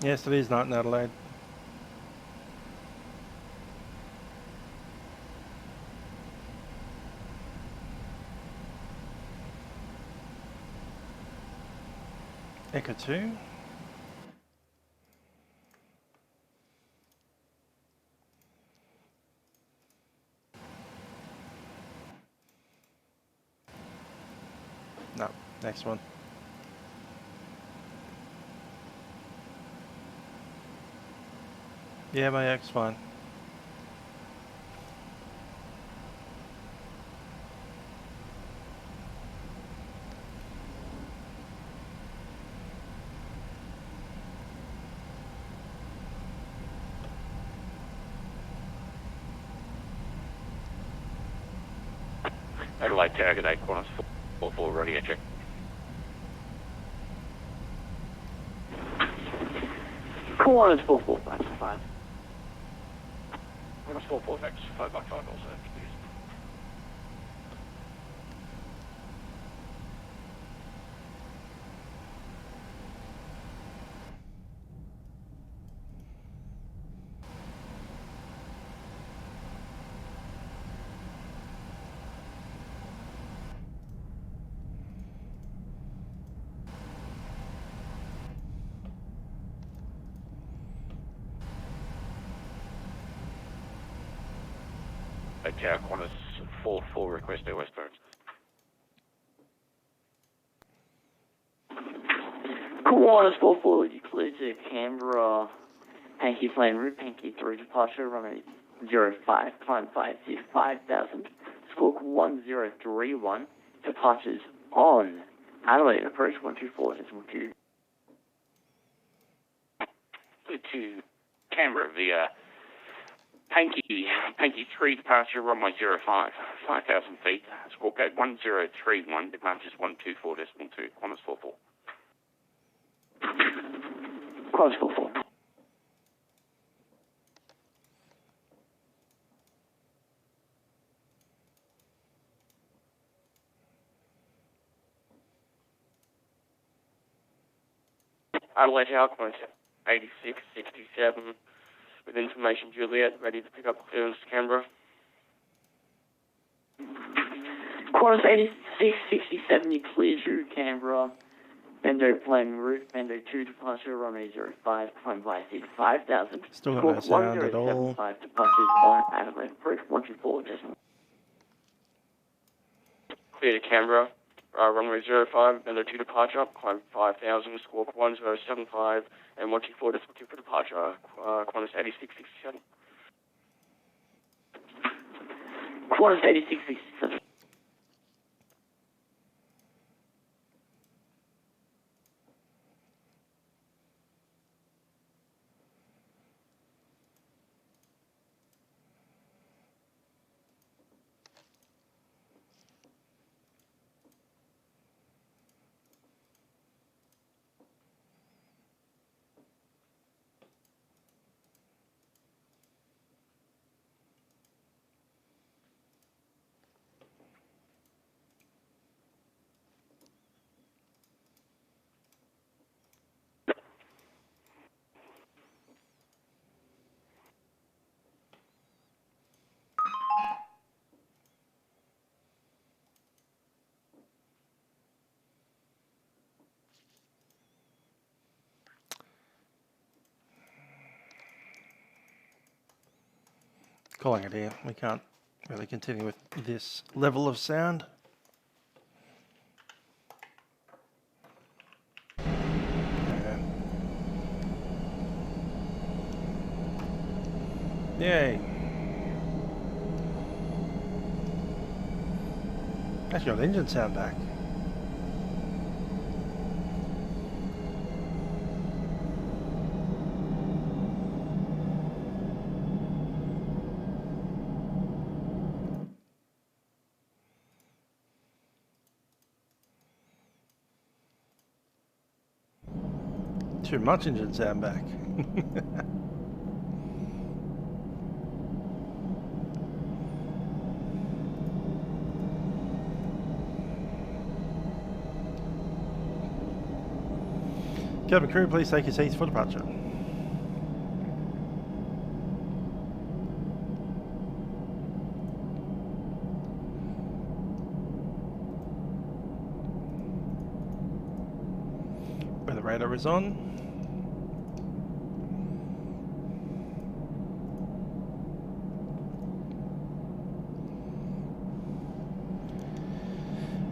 Yes, it is night in Adelaide. Echo 2. No, next one. Yeah, my X fine. Adelaide Tower, good day, Qantas 44, radio check. Qantas 44, 5. Qantas 44, thanks, 5 also. Tower, Qantas 44, request air westbound. Qantas 44, you clear to Canberra, Hankey plane route, Hankey 3 departure, runway 05, climb 5,000, squawk 1031, departures on Adelaide, approach 124.2. To Canberra via Hankey 3 departure, runway 05, 5,000 feet, squawk code 1031, departures 124.2, Qantas 44. Qantas 44. Adelaide Tower, Qantas 86, 67, with information Juliet, ready to pick up clearance to Canberra. Qantas 86, 67, you clear through Canberra, Bendo plane route, Bendo 2 departure, runway 05, climb 5,000. Still got no sound at all. 1075 departures on Adelaide, approach 124.2. Clear to Canberra, runway 05, Bendo 2 departure, climb 5,000, squawk 1075, and 124.2 for departure, Qantas 86, 67. Qantas 86, 67. Calling it here. We can't really continue with this level of sound. Yay. Actually got engine sound back. Too much engine sound back. Cabin crew, please take your seats for departure. Where the radar is on.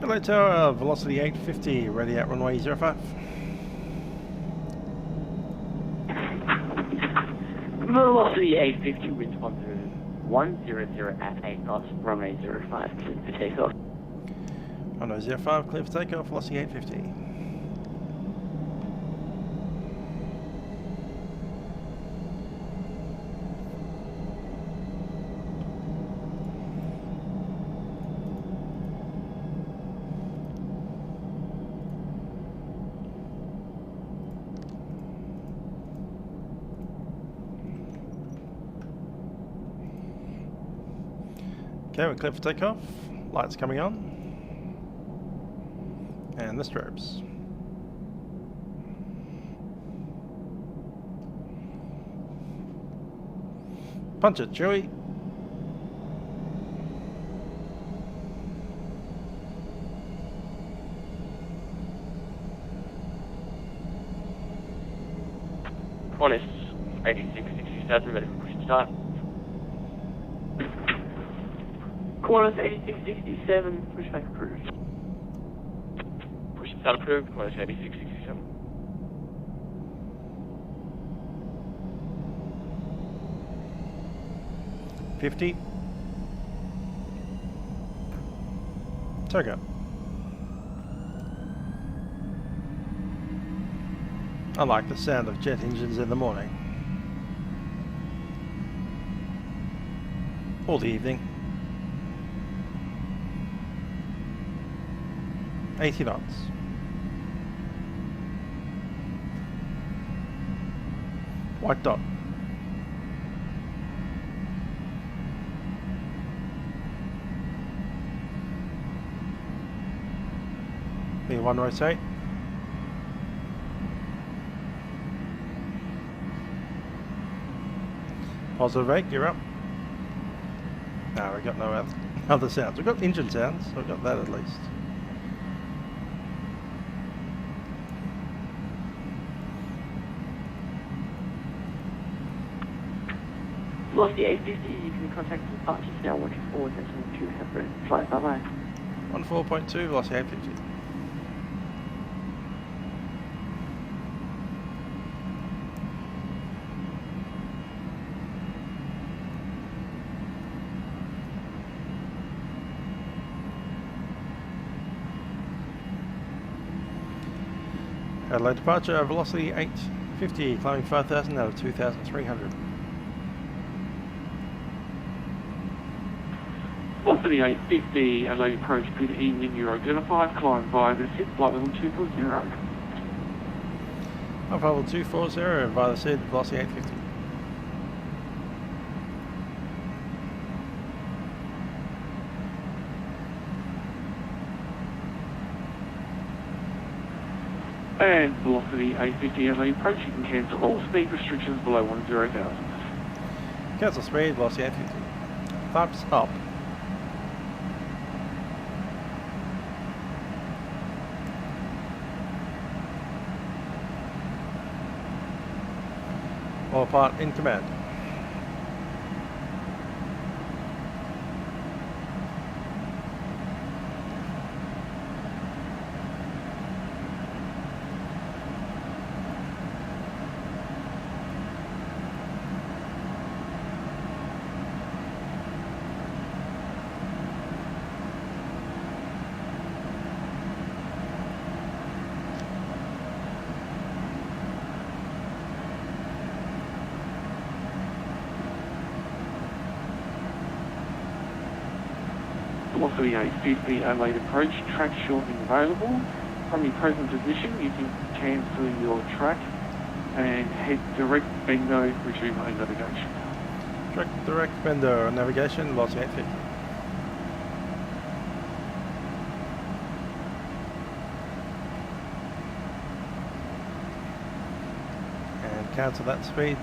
Hello tower, velocity 850, ready at runway 05. Velocity 850, wind 100 at 8 knots, runway 05, clear for takeoff. Runway 05, clear for takeoff, velocity 850. Okay, we're clear for takeoff. Lights coming on. And the strobes. Punch it, Chewie. Qantas 8667, ready for push and start. Qantas 8667, pushback approved. Push and start approved, Qantas 8667. $50. Toga. I like the sound of jet engines in the morning. Or the evening. 80 knots. White dot. V1 rotate. Positive 8, you're up. No, we've got no other sounds. We've got engine sounds, so we've got that at least. Velocity 850, you can contact the departures now, 124, decimal 2, have room, flight, bye-bye. 14.2, velocity 850. Adelaide departure, velocity 850, climbing 5,000 out of 2,300. Velocity 850, Adelaide approach, good evening, you're identified, climb via the SID, flight level 240. Flight level 240, via the SID, velocity 850. And velocity 850 as they approach, you can cancel all speed restrictions below 10,000. Cancel speed, velocity 850. Flaps up. All part in command. Velocity 850 Adelaide approach, track shortening available. From your present position, you can cancel your track and head direct bendo, resume main navigation. Direct bendo navigation, velocity 850. And cancel that speed.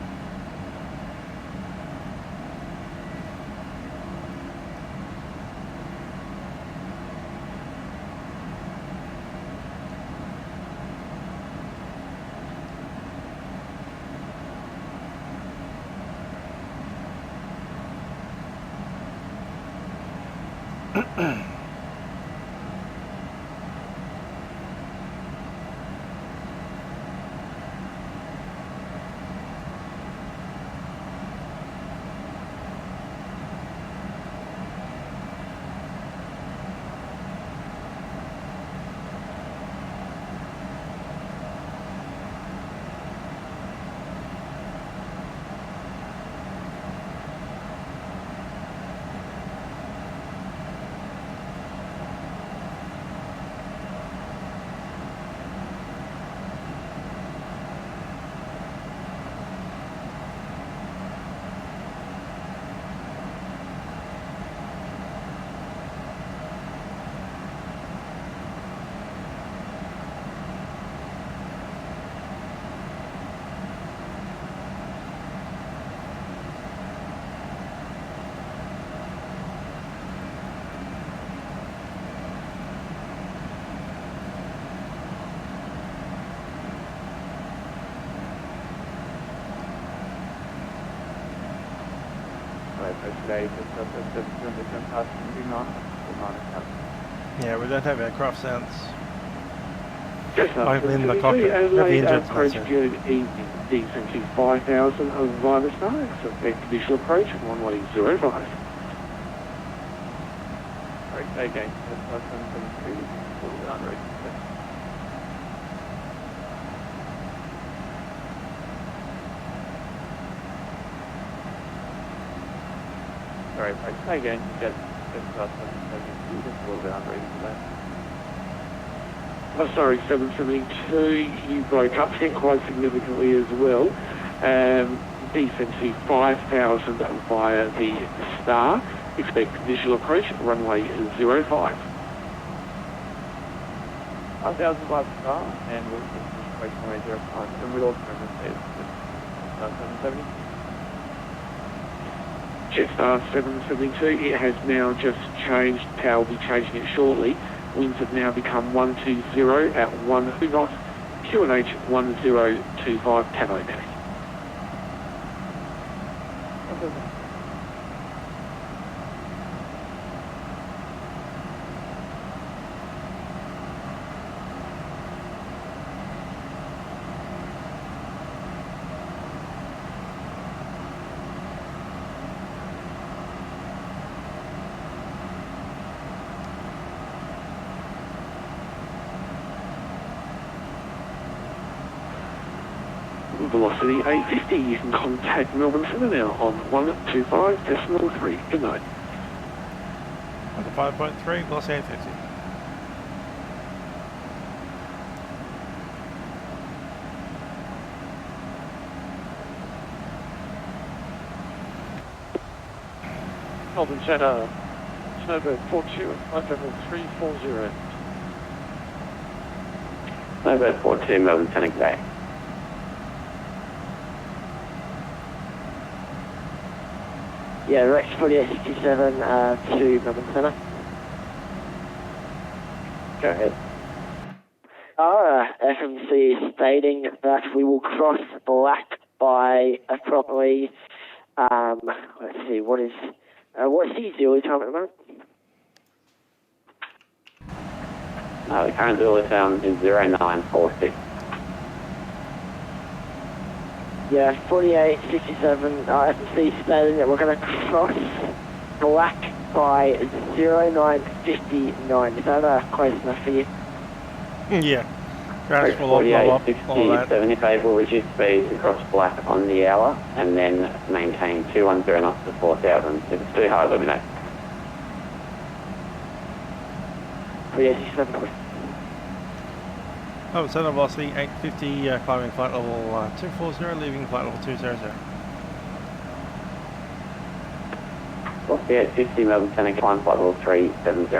Yeah, we don't have aircraft sounds. Only in the cockpit. Adelaide Have the approach engines, good evening. Decency 5000 via the star. Expect initial approach runway 05. Okay. Sorry, say again. Just a little bit under today. Oh, sorry, 772, you broke up there quite significantly as well. Decency 5000 via the star. Expect initial approach runway 05. 5000 by the star, and we'll approach runway 05. And we'll also say 770. Jetstar 772, it has now just changed, Tower will be changing it shortly. Winds have now become 120 at 1 knots, QNH 1025 Tavo Medic. Velocity 850, you can contact Melbourne Centre now on 125.3. Good night. 5.3, velocity 850. Melbourne Centre, Snowbird 42 at flight level 340. Snowbird 42, Melbourne Centre, good day. Yeah, Rex 4867 to Melbourne Centre. Go ahead. FMC is stating that we will cross black by approximately, let's see, what's the Zulu time at the moment? The current Zulu time is 0946. Yeah, 4867, FMC stating that we're going to cross black by 0959. Is that close enough for you? Yeah. Crash will all blow up, all that. 75 will reduce speed across black on the hour and then maintain 210 knots to 4,000. If it's too hard, let me know. 4867. Oh, center velocity 850, climbing flight level 240, leaving flight level 200. Velocity 850, Melbourne Centre, climb flight level 370.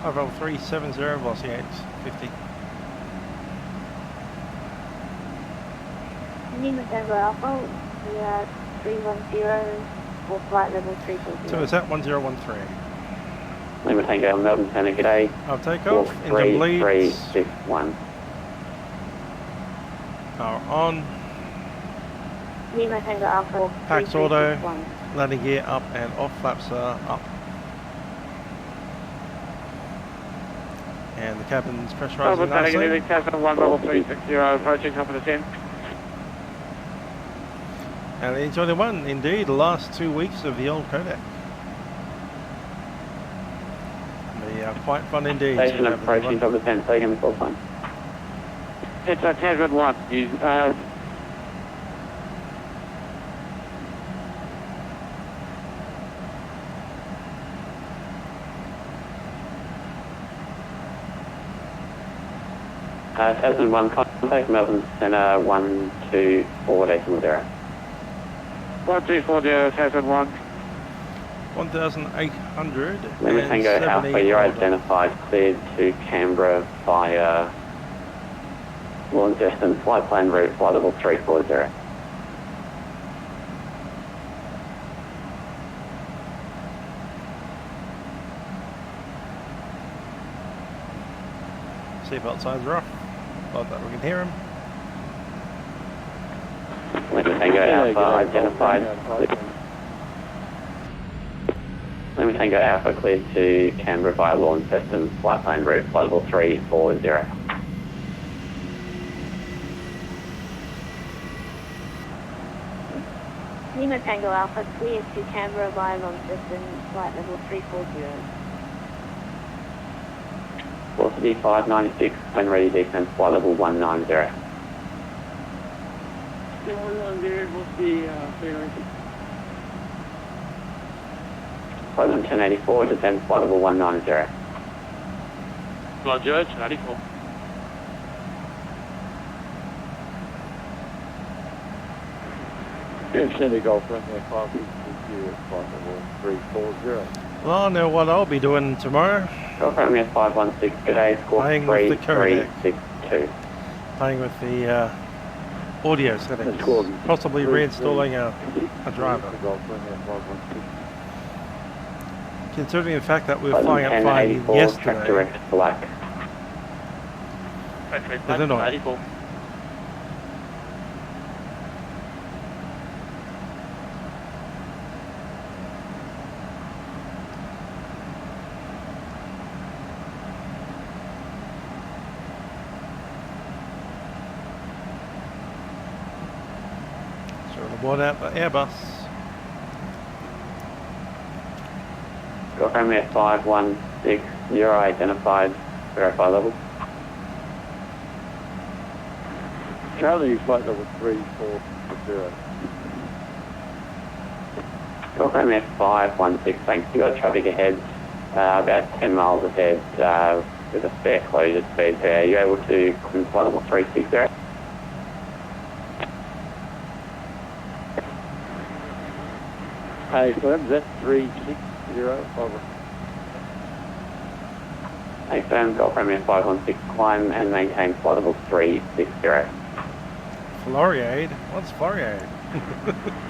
Level 370, velocity 850. November Alpha, we are 310 for flight level 340. So is that 1013? Lima Tango, Melbourne Centre, good day. I'll take off, engine bleeds. 3361. Power on. Lima Tango Alpha, Pax auto, landing gear up and off, flaps are up. And the cabin's Alpha pressurising Patagonia, nicely. cabin 1 level 360, approaching top of the 10. And it's only one, indeed, the last 2 weeks of the old codec. They are quite fun indeed. Station approaching top of the 10, so you can full time. It's Tasman 1. You, Tasman 1, contact Melbourne Centre 124.0. 1240, Tasman 1. 1,800. Lima Tango Alpha, you're identified, cleared to Canberra via Launceston flight plan route, flight level 340. Seatbelt signs are off. Not that we can hear them. Lima Tango Alpha, identified. Lima Tango Alpha, cleared to Canberra via Launceston flight plan route, flight level 340. Lima Tango Alpha, cleared to Canberra via Launceston, flight level 340. Velocity 596, when ready descent, flight level 190. Still 190, what's the 390? Flight 1084, descent, flight level 190. Roger, 1084. Infinity Golf runway 560, flight level 340. Well, I know what I'll be doing tomorrow. Golf Romeo 516, good day, score Playing with the codec. 3362. Playing with the audio settings. Possibly reinstalling a driver. Considering the fact that we were flying up fine track yesterday. direct black. Is it not? Board out the Airbus. Golf Romeo 516, you're identified, verify level. Charlie, flight level 340. Golf Romeo 516, thanks. You got traffic ahead, about 10 miles ahead, with a spare closure speed there. Are you able to climb flight level 360? Hey, firm, that's 360 over. Hey, firm, Golf Romeo 516, climb and maintain flight level 360. Floriade? What's Floriade?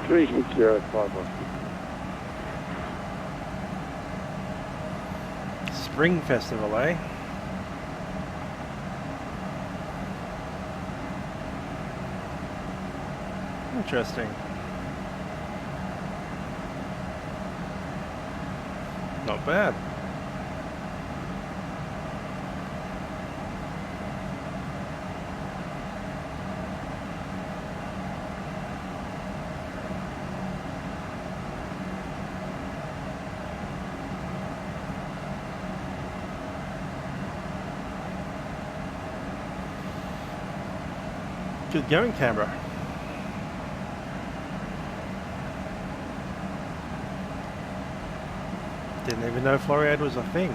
360 516. Spring Festival, eh? Interesting. Not bad. Good going, Canberra. Didn't even know Floriade was a thing.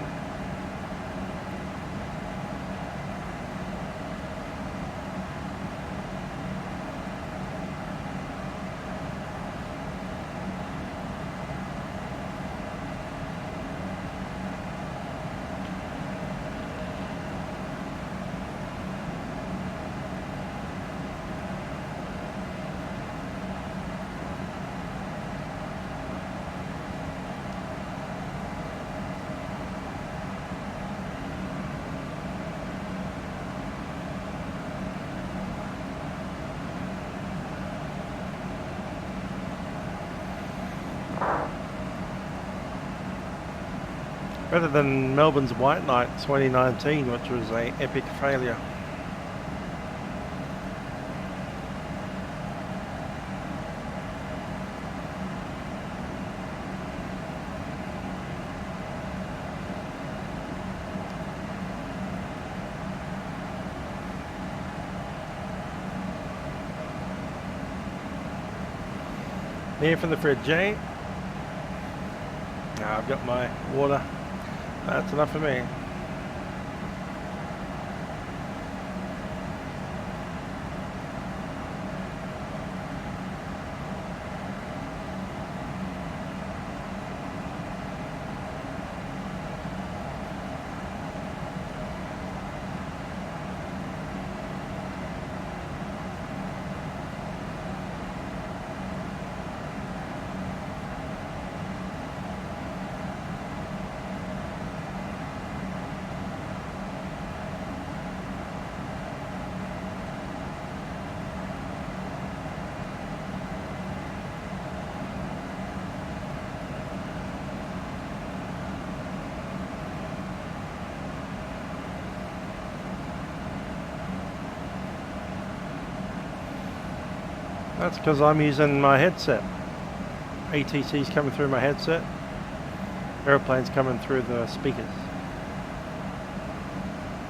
Better than Melbourne's White Night 2019, which was an epic failure. Here from the Fred J. Now I've got my water. That's enough for me. That's because I'm using my headset. ATC's coming through my headset. Aeroplane's coming through the speakers.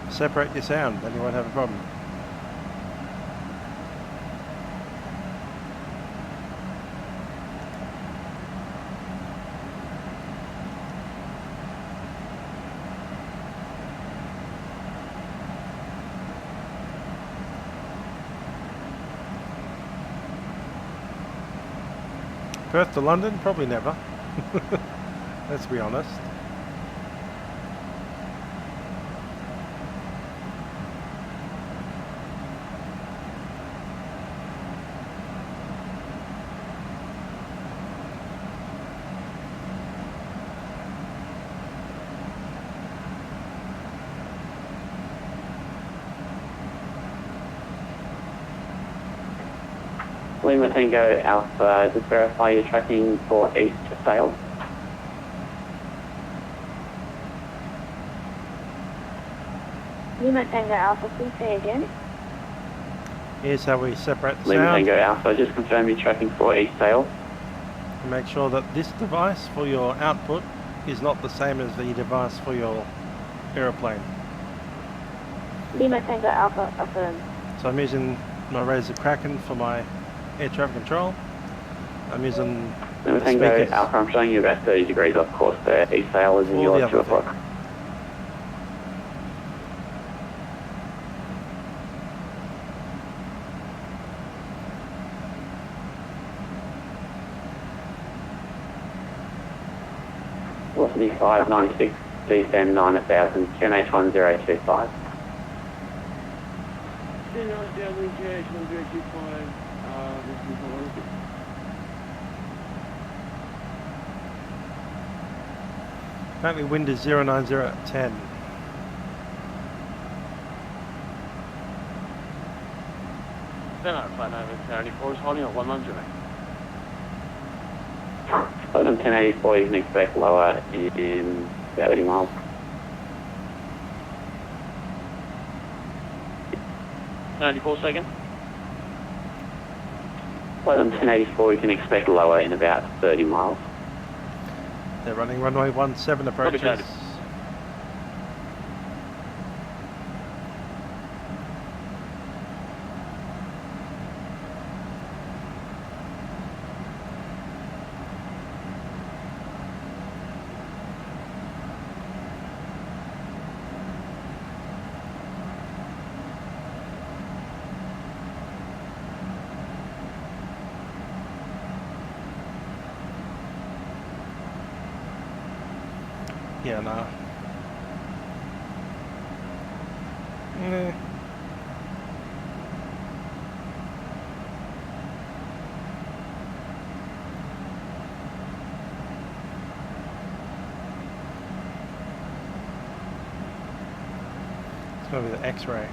Separate your sound, then you won't have a problem. Perth to London? Probably never. Let's be honest. Lima Tango Alpha, just verify you're tracking for east to sail. Lima Tango Alpha, please say again. Here's how we separate the Lima sound. Tango Alpha, just confirm you're tracking for east sail. And make sure that this device for your output is not the same as the device for your aeroplane. Lima Tango Alpha, affirm. So I'm using my Razer Kraken for my air traffic control. I'm using Lima Tango Alpha, I'm showing you about 30 degrees off course there. East sail is in your 2 o'clock. Velocity 596, descend 9000, QNH 1025. Apparently wind is 090 at 10. Flight over 1084 is holding at 100. Flight 1084, you can expect lower in 30 miles. Second. Flight 1084, you can expect lower in about 30 miles. They're running runway 17 approaches. Yeah, no. Nah. It's gonna be the X-ray.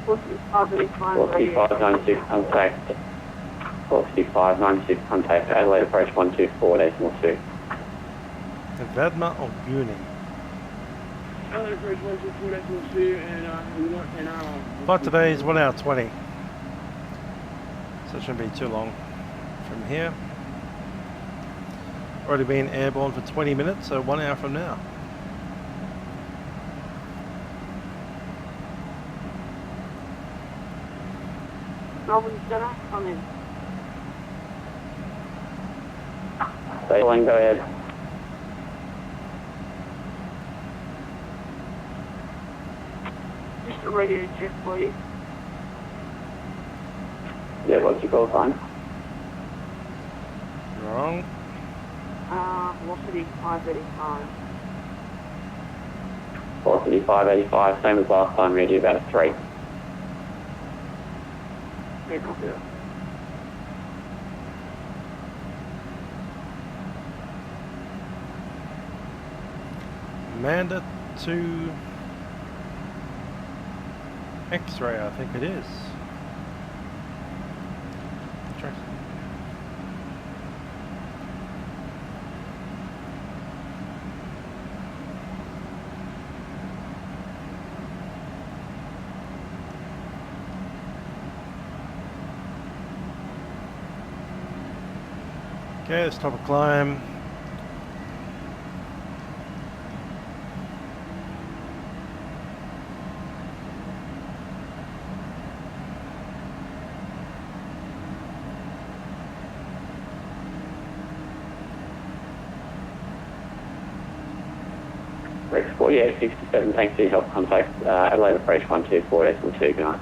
4596 contact. 4596 contact. Adelaide approach 124.2. Vadma or Gooning? Adelaide approach 124.2 and Flight today is 1 hour 20. So it shouldn't be too long from here. Already been airborne for 20 minutes, so 1 hour from now. Melbourne Centre, come in. Sailing, go ahead. Just a radio check, please. Yeah, what's your call sign? Wrong. Velocity 585. Velocity 585, same as last time, ready about a 3. Yeah, copy that. Amanda to X-ray, I think it is. Okay, let's top a climb. Rex 4867, thanks for your help. Contact Adelaide approach 124.2, good night.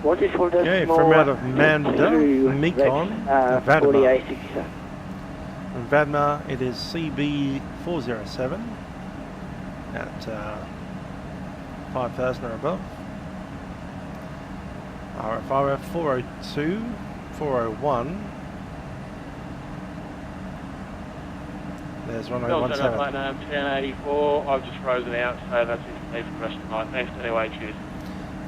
Okay, from out of Manda, Milkrun, Vatpac. From Vadma, it is CB407 at 5,000 or above. RFRF 402, 401. There's runway 17. 1084, I've just frozen out, so that's it for me for the rest of the night. Thanks anyway, cheers.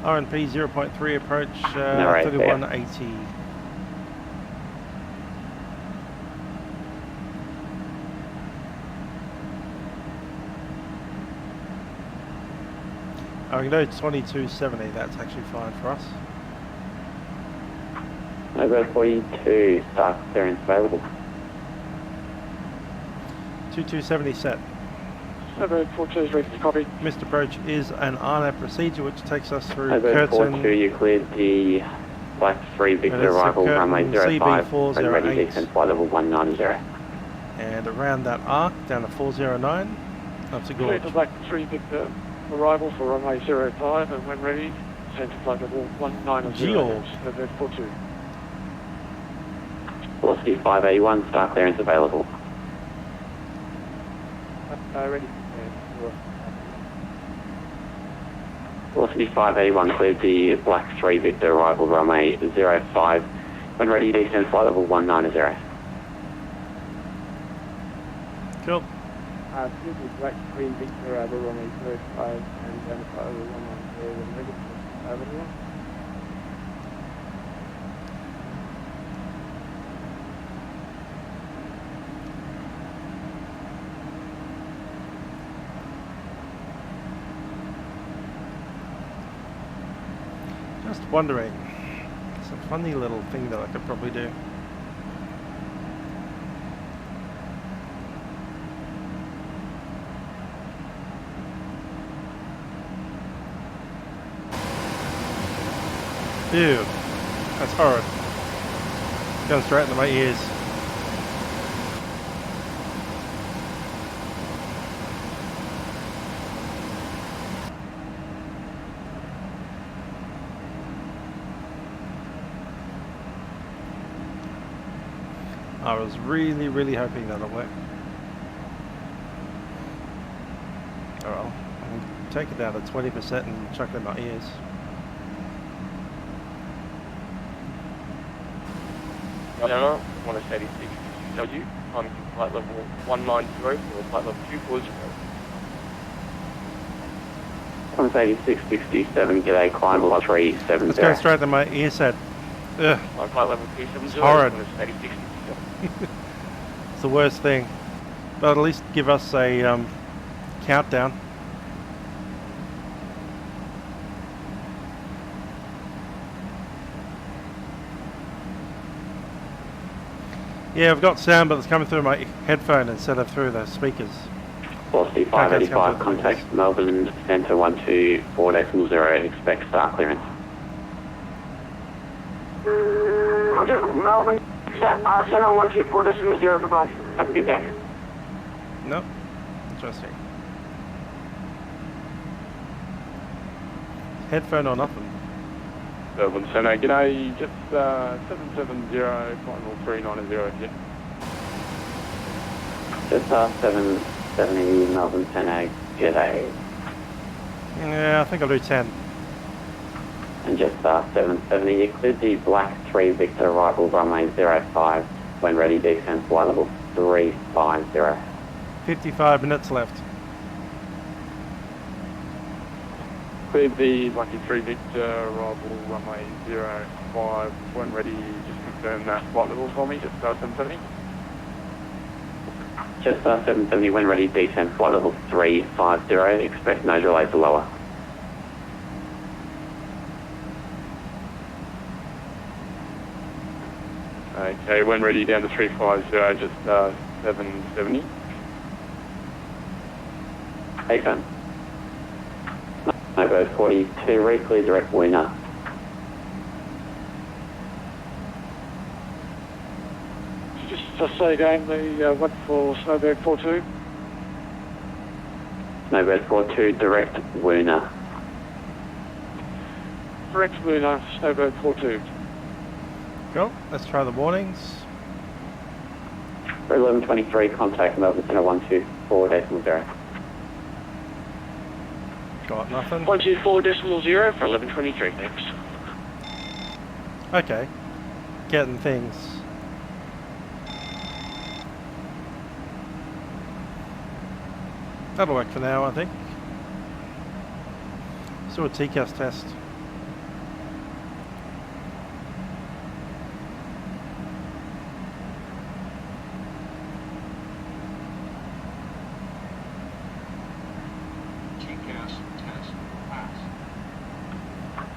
RNP 0.3 approach 3180. We can do 2270, that's actually fine for us. Over 42, start clearance available. 2270 set. 742 is ready to copy. Missed approach is an RNAV procedure which takes us through Over Curtin. 42, you cleared the Black 3 Victor arrival, runway 05, and ready descent flight level 190. And around that arc, down to 409, up to Cleared Gorge. the Black 3 Victor arrival for runway 05, and when ready, descent to flight level 190. George. 742. Velocity 581, start clearance available. Ready. Velocity 581 cleared the Black 3 Victor arrival, runway 05. When ready, descent flight level 190. Cool. This is Black 3 Victor arrival, runway 05, and down to flight level 190 when ready. Over. Just wondering, it's a funny little thing that I could probably do. Ew, that's horrid. Going straight into my ears. I was really hoping that'll work. Oh well, I'll take it down to 20% and chuck it in my ears. Canberra, 186 W, I'm flight level 190 for flight level 240. Qantas 8667, g'day, climb 370. Let's go straight to my ear set. Ugh. Flight level 270. It's horrid. Qantas 8667. It's the worst thing. But at least give us a countdown. Yeah, I've got sound, but it's coming through my headphone instead of through the speakers. Velocity 585, contact Melbourne Centre 124.0, expect start clearance. Melbourne Centre 124.0, goodbye. Feedback. Nope. Interesting. Headphone or nothing. Melbourne Centre, g'day, just 770, final 390, yeah. Just 770, Melbourne Centre, g'day. Yeah, I think I'll do 10. And just 770, you cleared the Black 3 Victor arrival runway 05, when ready, descent flight level 350. 55 minutes left. Cleared the Lucky 3 Victor, arrival runway 05, when ready, just confirm that flight level for me, just 770. Just 770, when ready, descent flight level 350, expect no delays or lower. Okay, when ready, down to 350, just 770. Facecam. Over 42, re-clear direct winner. Just say again, the what for Snowbird 42? Snowbird 42, direct winner. Direct winner, Snowbird 42. Cool. Let's try the warnings. 1123, contact Melbourne Centre 124.0. Got nothing. 124.0 for 1123, thanks. Okay. Getting things. That'll work for now, I think. Let's do a TCAS test.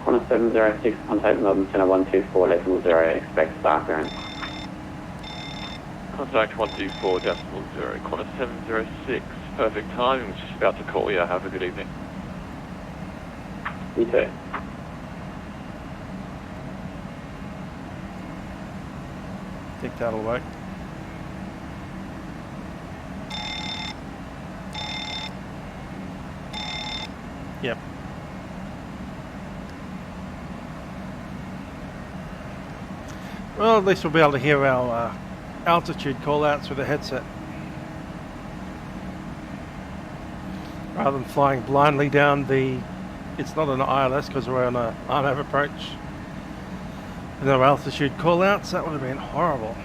Qantas 706, contact Melbourne Centre 124.0, expect start clearance. Contact 124.0, Qantas 706. Perfect timing, was just about to call you. Have a good evening. You too. Think that'll work. Yep. Well, at least we'll be able to hear our altitude call-outs with the headset. Rather than flying blindly down the... It's not an ILS because we're on an RMAV approach. With no altitude call-outs, that would have been horrible.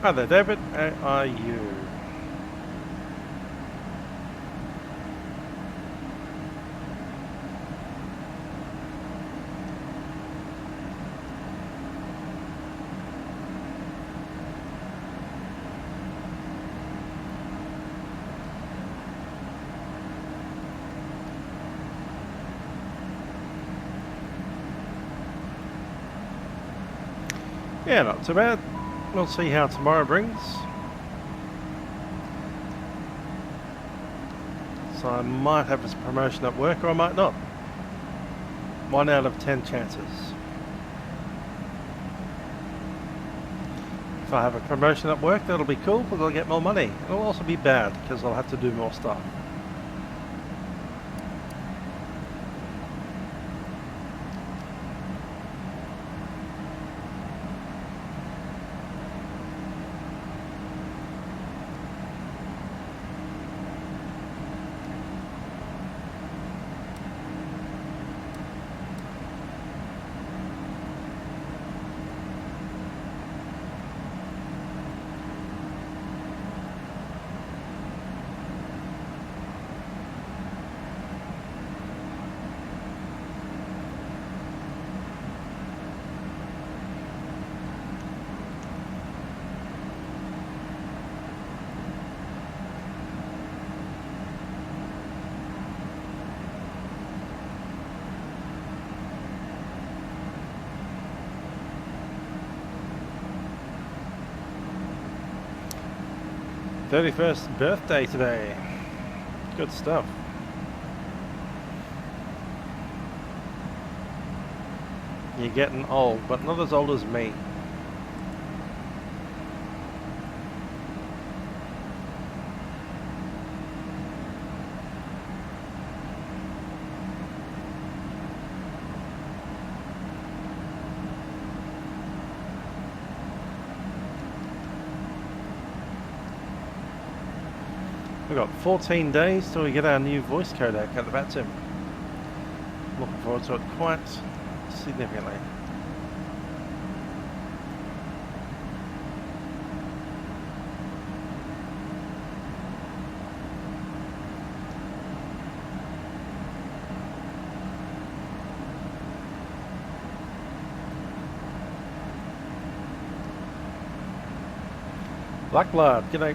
Hi there, David. How are you? Yeah, not too bad. We'll see how tomorrow brings. So I might have a promotion at work or I might not. 1 out of 10 chances. If I have a promotion at work, that'll be cool because I'll get more money. It'll also be bad because I'll have to do more stuff. "31st birthday today." Good stuff. You're getting old, but not as old as me. We've got 14 days till we get our new voice codec at the Vatsim. Looking forward to it quite significantly. Blackblood, g'day.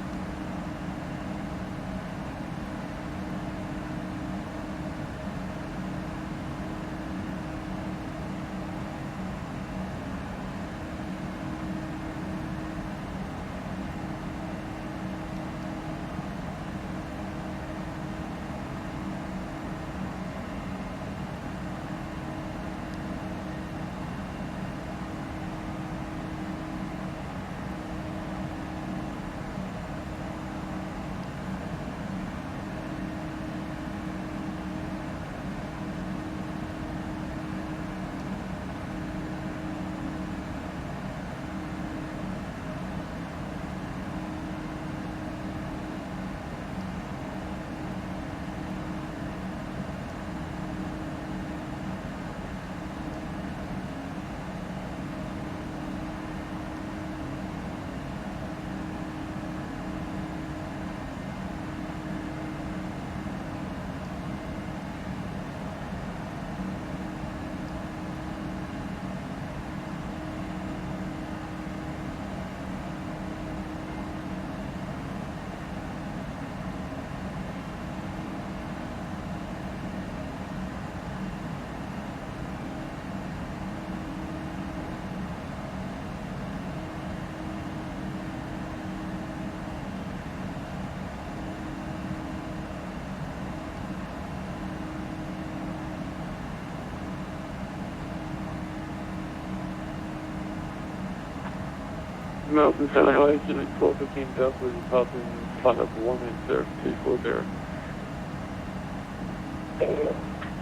Mountain Center High, Unit 1215 Delta, passing flight level 1 and 0240.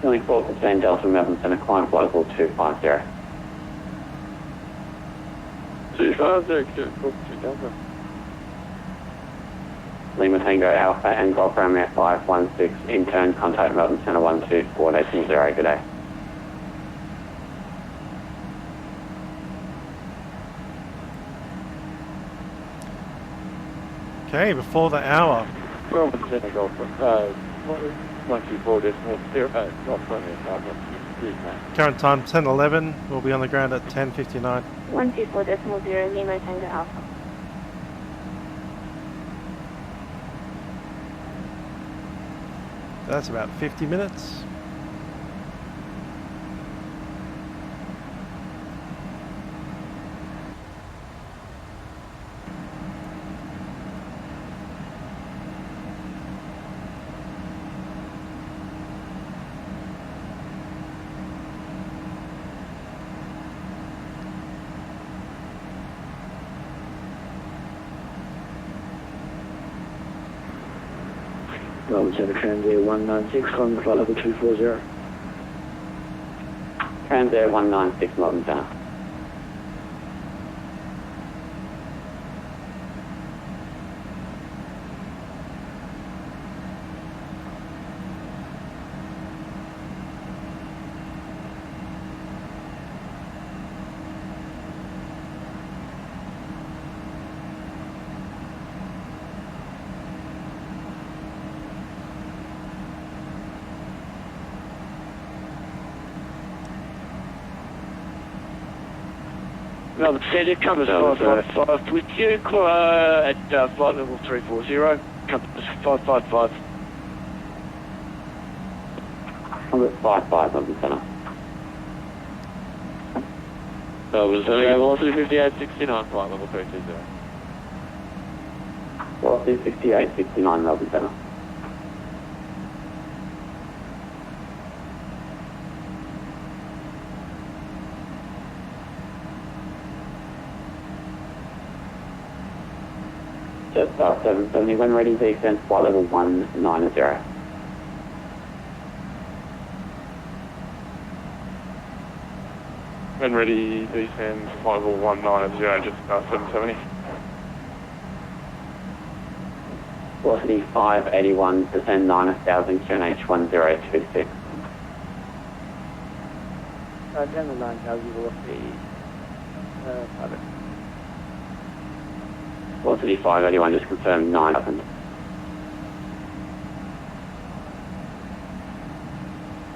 Ceiling 415 Delta, Melbourne Centre, climb flight level 250. 250, Unit 1215 Delta. Lima Tango Alpha and Golf Romeo 516, in turn contact Melbourne Centre 12480, good day. Okay, before the hour. Melbourne Centre Golf, 124.0, Golf Romeo 516. Current time 10:11. We'll be on the ground at 10:59. 124.0 Lima Tango Alpha. That's about 50 minutes. Melbourne Centre, Transair 196, climbing flight level 240. Transair 196, Melbourne Centre. Melbourne Centre, compass 555 with you, at flight level 340, compass 555. Compass 55, Melbourne Centre. Melbourne Centre, velocity 5869, flight level 320. Velocity 6869, Melbourne Centre. Jetstar 770, when ready, descend flight level 190. When ready, descend flight level 190, Jetstar 770. Velocity 581, descend 9,000, QNH 1026. Down to 9,000 velocity. Velocity 581, just confirm 9,000.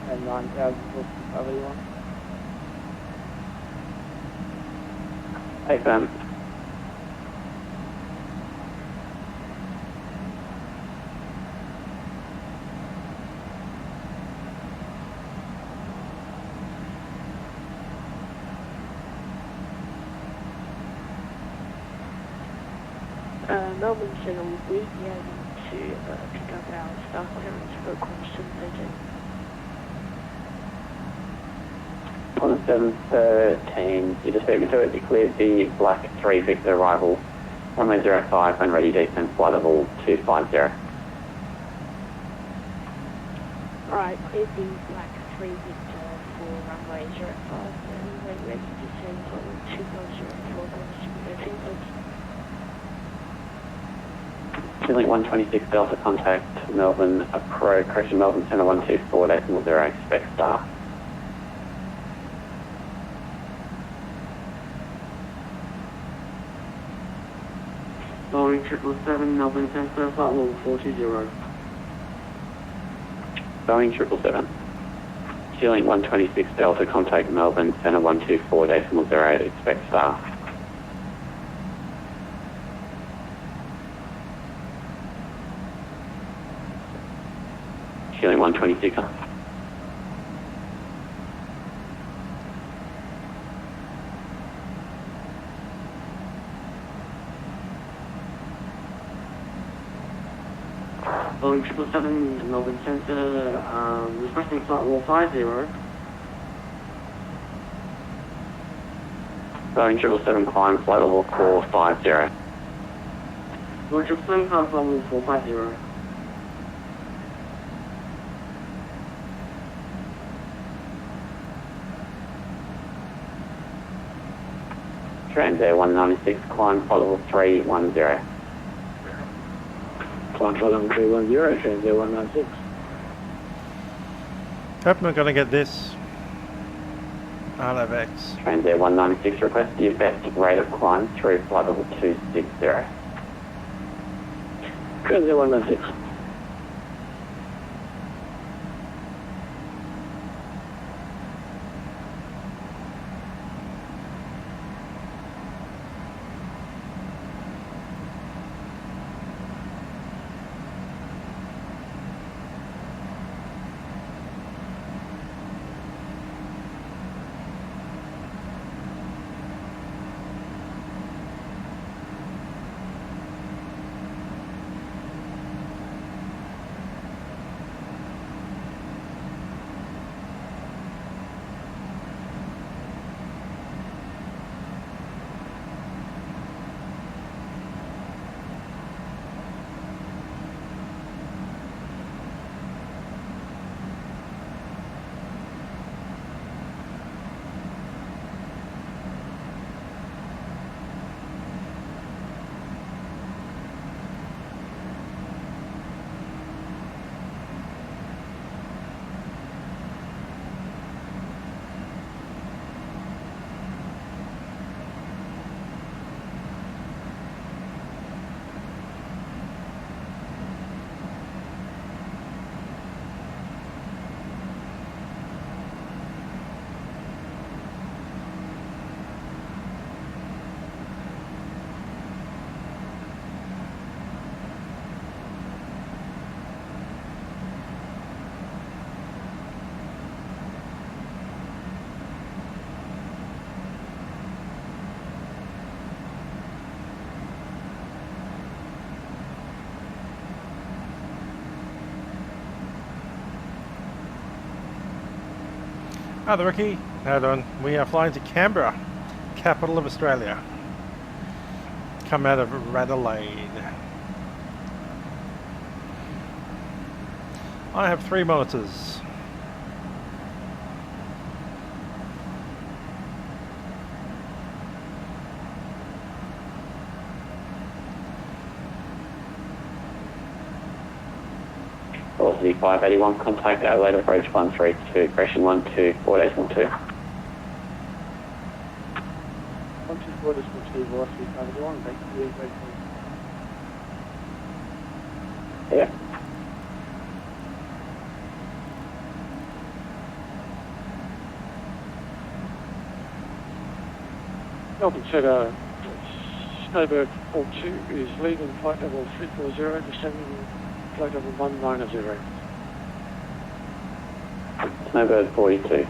And 9,000 velocity 581. Facecam. Melbourne Centre, will we be able to pick up our staff clearance for question 13? On 713, you just beat me to it, declared the Black 3 Victor arrival, runway 05 and ready descent flight level 250. Right, it'd be Black 3 Victor for runway 05 and when ready to descend flight level 250 for question 13, please. Link 126 Delta contact Melbourne approach, correction Melbourne Centre 124.0, expect star. Boeing 777, Melbourne Centre, flight level 420. Boeing 777. Link 126 Delta contact Melbourne Centre 124.0, expect star. Link 126. Boeing 777, Melbourne Centre, requesting flight level 50. Boeing 777 climb flight level 450. Boeing 777 climb flight level 450. Transair 196, climb flight level 310. Climb flight level 310, Transair 196. Hope we're going to get this. Orbx. Transair 196, request your best rate of climb through flight level 260. Transair 196. Hi there, Ricky. How you doing? We are flying to Canberra, capital of Australia. Come out of Adelaide. I have 3 monitors. Velocity 581, contact Adelaide approach 132, correction 12, 4812. 124.2, velocity 581, back to you, Yeah. Melbourne Centre, Snowbird 42 is leaving flight level 340, descending flight level 190. Snowbird 42.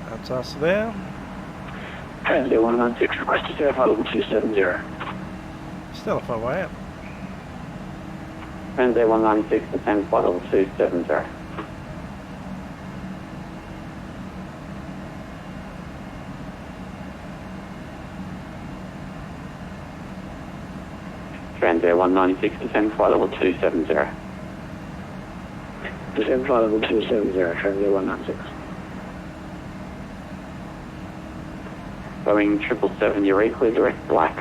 That's us there. Transit 196, request to flight level 270. Still a far way out. Transit 196, descend flight level 270. Transit 196, descend flight level 270. Descend flight level 270, Transit 196. Boeing 777, you're equally direct black.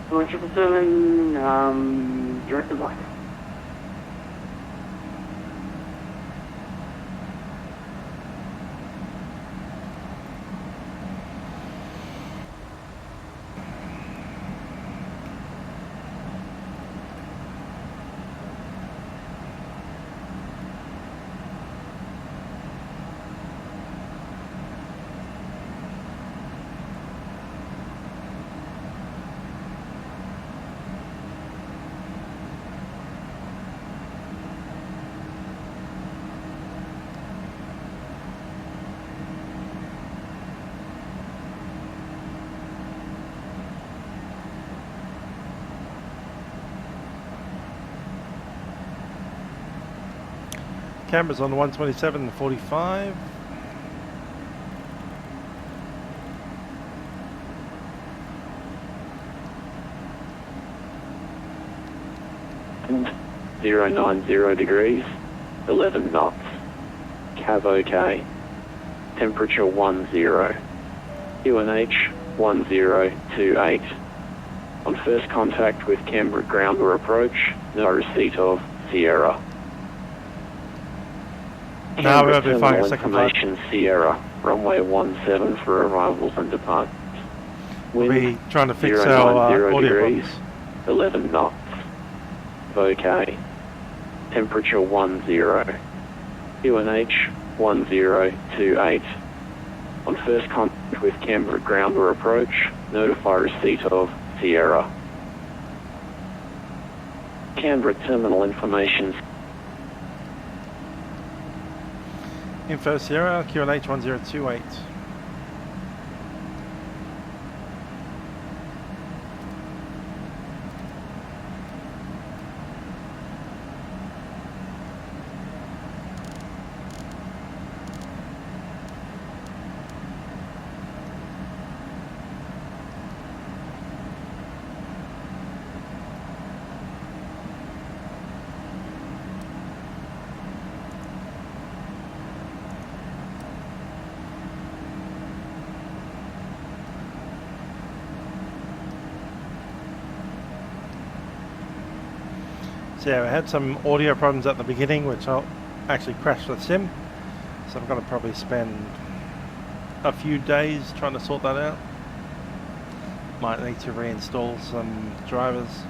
Boeing 777, direct to black. Canberra's on 127.45. And 090 degrees, 11 knots. Cav OK. Temperature 10. UNH 1028. On first contact with Canberra ground or approach, no receipt of Sierra. Now we'll be flying a second flight. Information Sierra, runway 17 for arrivals and departures. We'll be trying to fix our audio degrees, problems. 11 knots. OK. Temperature 10. UNH 1028. On first contact with Canberra ground or approach, notify receipt of Sierra. Canberra terminal information. Info Sierra, QNH 1028. So yeah, I had some audio problems at the beginning, which I'll actually crash the sim. So I'm going to probably spend a few days trying to sort that out. Might need to reinstall some drivers.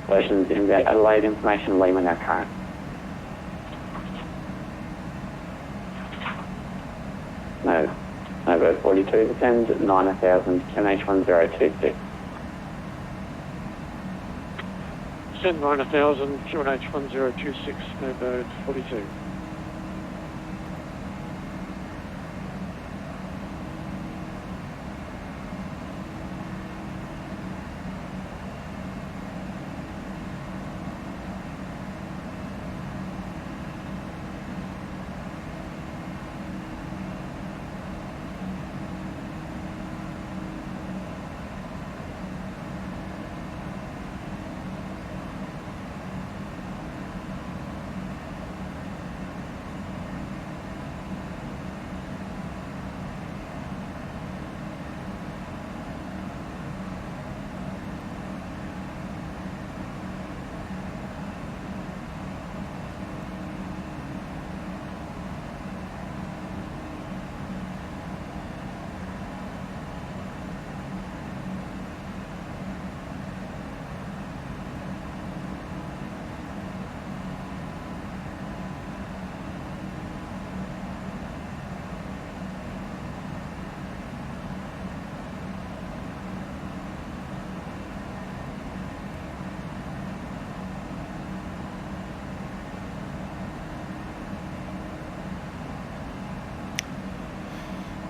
Questions in Adelaide information, Lima now current. No. Over 42, descend 9000, QNH1026. Send 9000, QNH1026, November 42.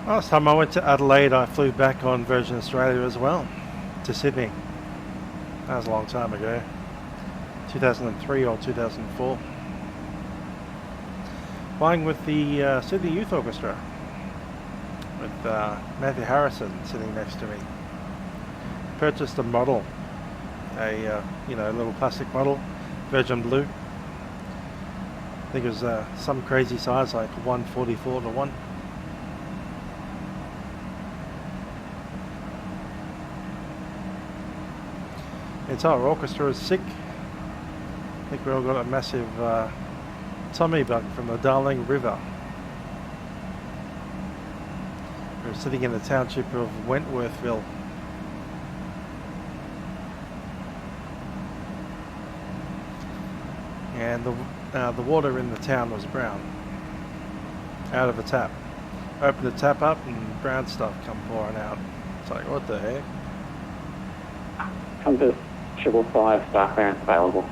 Last time I went to Adelaide, I flew back on Virgin Australia as well, to Sydney. That was a long time ago, 2003 or 2004. Flying with the Sydney Youth Orchestra, with Matthew Harrison sitting next to me. Purchased a model, a little plastic model, Virgin Blue. I think it was some crazy size, like 1:44:1. The entire orchestra is sick. I think we all got a massive tummy bug from the Darling River. We're sitting in the township of Wentworthville. And the water in the town was brown, out of a tap. Open the tap up and brown stuff come pouring out. It's like, what the heck? Compass 555, star clearance available.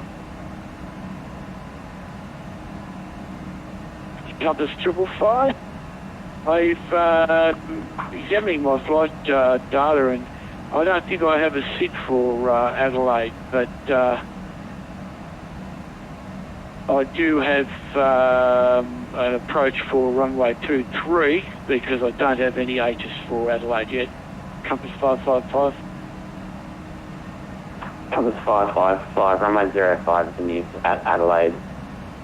Compass 555. I've examining my flight data, and I don't think I have a sit for Adelaide, but I do have an approach for runway 23 because I don't have any H's for Adelaide yet. Compass 555. Compass 555, runway 05 is in use at Adelaide.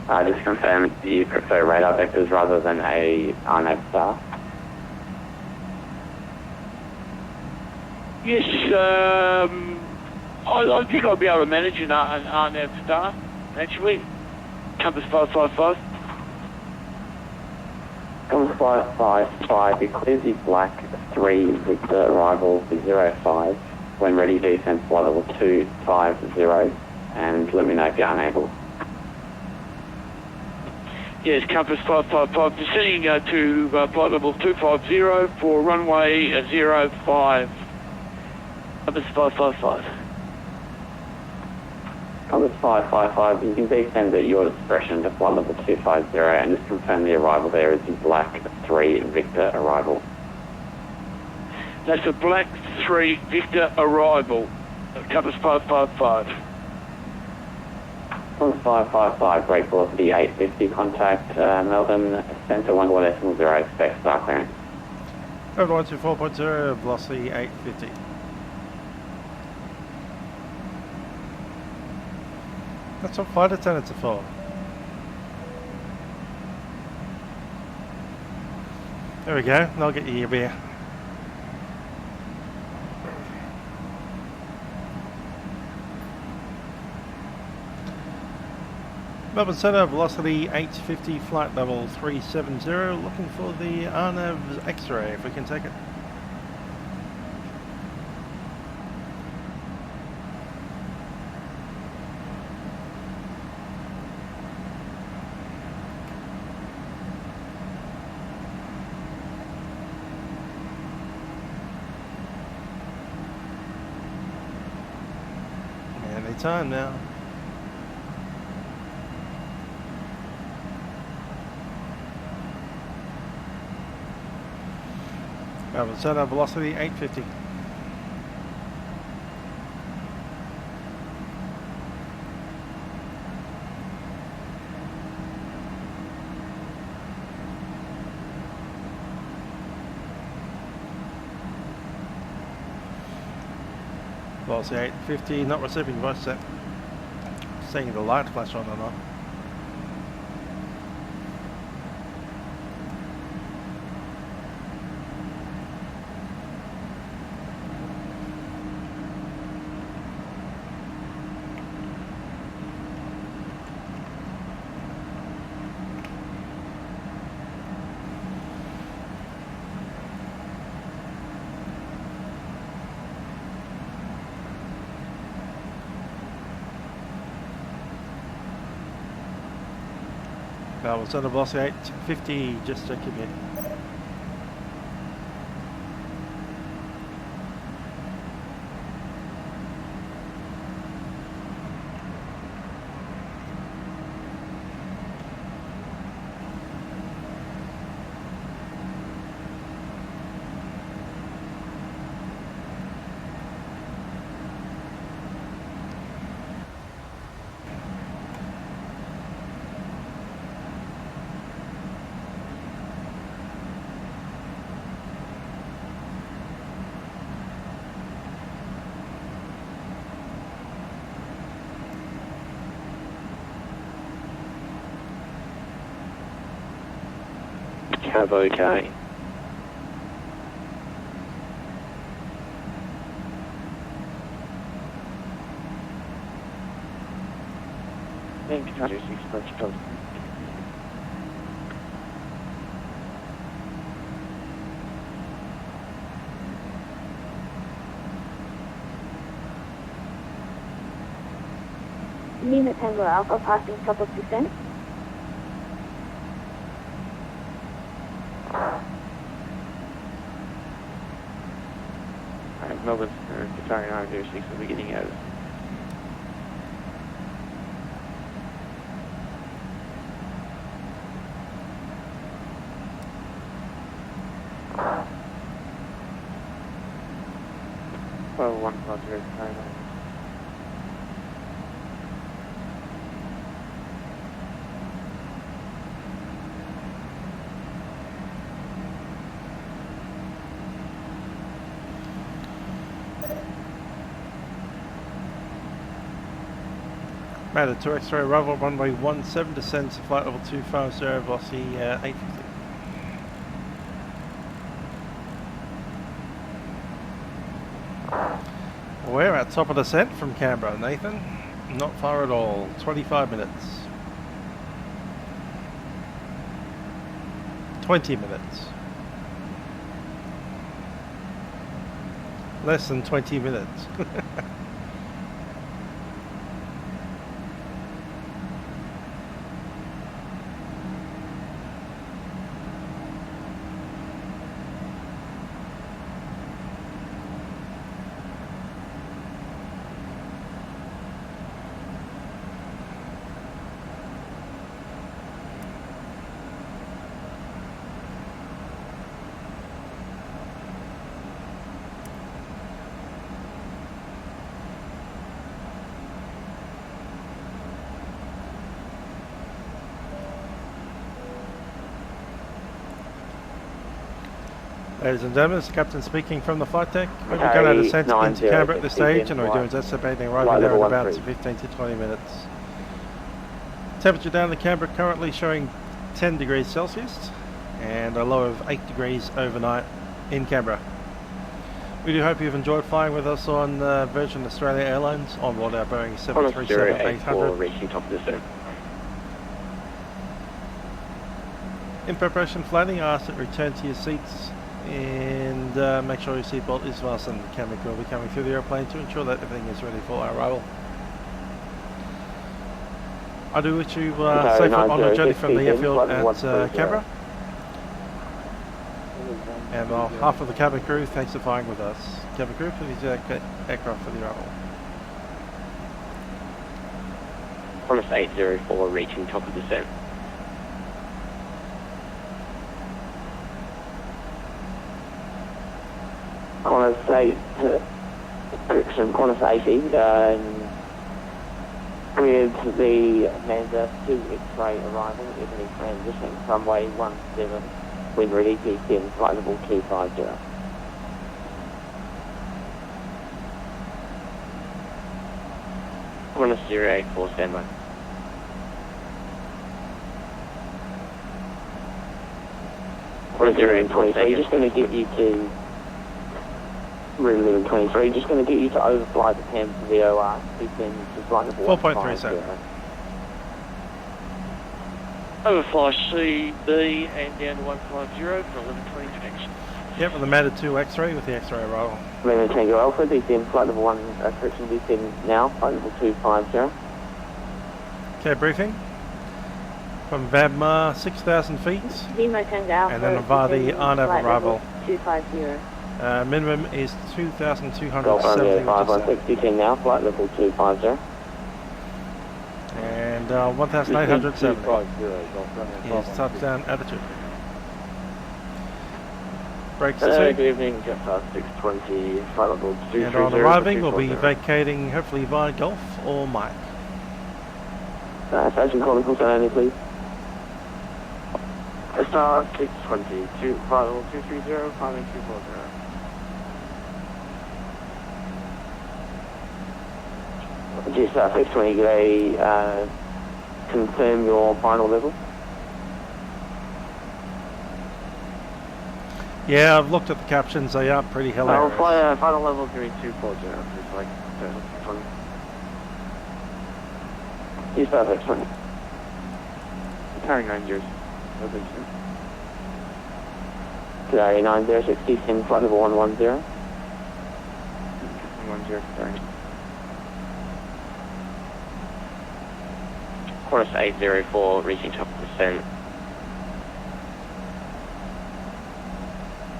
Just confirm that you prefer radar vectors rather than a RNAV star. Yes, I think I'll be able to manage an RNAV star, actually. Compass 555. Compass 555, it clears the black 3 Victor arrival for 05. When ready, descend to flight level 250 and let me know if you're unable. Yes, Compass 555, descending to flight level 250 for runway 05. Compass 555. Compass 555, you can descend at your discretion to flight level 250 and just confirm the arrival there is the Black 3 Victor arrival. That's a Black 3 Victor arrival. Compass 555. Compass 555, break velocity 850, contact Melbourne, centre 1.0, expect star clearance. Over 124.0, velocity 850. That's what flight attendants are for. There we go, I'll get you your beer. Melbourne Centre, velocity 850, flight level 370, looking for the RNAV's X-ray, if we can take it. Any time now. Melbourne Centre, velocity 850. Velocity 850, not receiving voice set. Seeing the light flash on and off. Melbourne Centre, velocity 850, just checking in. Okay. Thank you, 6 approach. Lima Tango Alpha passing top of descent. Alright, Melbourne, Qatar 906 will be getting out. Well, 150 Qatar 906. Matter 2 X-ray arrival, runway 17, descends to flight level 250, velocity 850. We're at top of descent from Canberra, Nathan. Not far at all, 25 minutes. 20 minutes. Less than 20 minutes. Ladies and gentlemen, it's the captain speaking from the flight deck. We're going to descend into Canberra at this stage, and we're doing anticipating arriving there in about 15 to 20 minutes. Temperature down in Canberra currently showing 10 degrees Celsius and a low of 8 degrees overnight in Canberra. We do hope you've enjoyed flying with us on Virgin Australia Airlines on board our Boeing 737-800. Reaching top of the zone. In preparation for landing, I ask that you return to your seats and make sure your seatbelt is fastened. The camera crew will be coming through the airplane to ensure that everything is ready for our arrival. I do wish you safe on the journey from the airfield at Canberra. And on behalf of the cabin crew, thanks for flying with us. Cabin crew, please eject aircraft for the arrival. Promise 804 reaching top of descent. Qantas 8, Qantas 80, with the Amanda 2 X-ray arrival, evening transition, runway 17, wind ready, descend, flight level 250. Qantas 084, standby. Qantas 083, just going to get you to Route 1123, just going to get you to overfly the Cam VOR, descend to flight level 4.37. Overfly CB and down to 150 for 1120 connection. Yep, with the Amanda 2 X-ray with the X-ray arrival. Lima Tango Alpha, descend, flight level 1, correction, descend now, flight level 250. Okay, briefing. From Vabma, 6,000 feet. Lima Tango Alpha, and then via the RNAV arrival. 250. Minimum is 2,270. Golf Romeo 516, descend now, flight level 250. And 1,870 is touchdown altitude. Brakes good evening, jet pass 620, flight level 230. And on arriving, we'll be vacating hopefully via Gulf or Mike. Station Chronicles only, please. Star 620, flight level 230, climbing 240. Just 620 G'day, confirm your final level. Yeah, I've looked at the captions, they are pretty hilarious. Final level 3240, it's like, funny. Yes, 620. Carrying 90, I think so. Today 906, descend, flight level 110. 110, sorry. Qantas 804, reaching top of descent.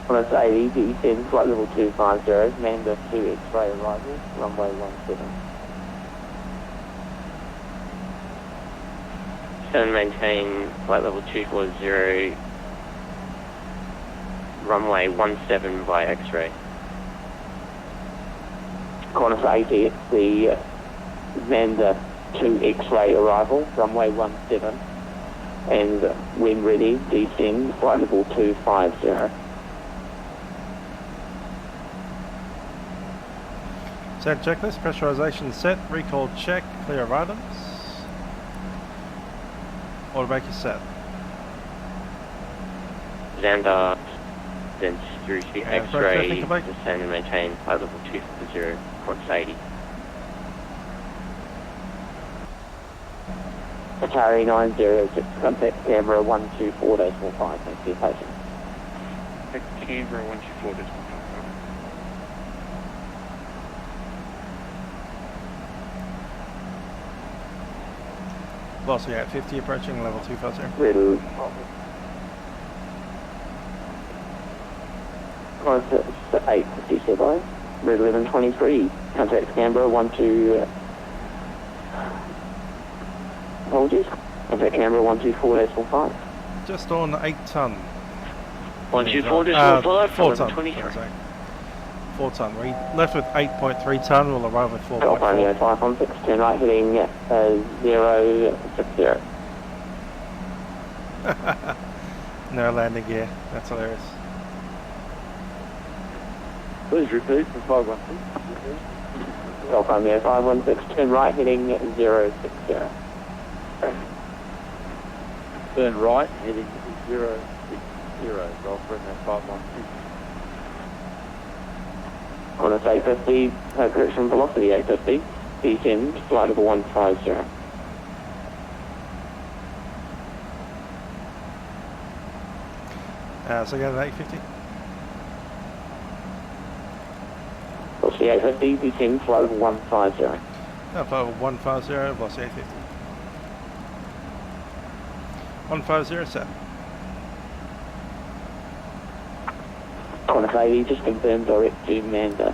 Qantas 80, descend, flight level 250, Manda 2 X-ray arrival, runway 17. Descend, maintain, flight level 240, runway 17 by X-ray. Qantas 80, it's the Manda 2 X-ray arrival, runway 17, and when ready, descend, flight level 250. Set checklist, pressurization set, recall check, clear of items. Automaker set. Xander, then security X-ray, descend and maintain, flight level 250, Qantas 80. Atari 906, contact Canberra 124.45, thanks for your patience. Canberra 124.45. Velocity 850 approaching level 250. Ready. Contact 850 by Red 1123. Contact Canberra 12. Apologies. Contact Canberra 124.5. Just on 8 ton. 124.5. 4 ton. 4 ton. We left with 8.3 ton. We'll arrive with 4.4. Romeo 516. Turn right heading 060. No landing gear. That's hilarious. Please repeat for 516. Golf Romeo 516, turn right heading 060. Turn right heading 060. Golf Romeo 516. On us 850, correction velocity 850, descend, flight level 150. So again at 850. Velocity 850, descend, flight level 150. Flight level 150, velocity 850. 150 set. On us 80, just confirm direct to Manda.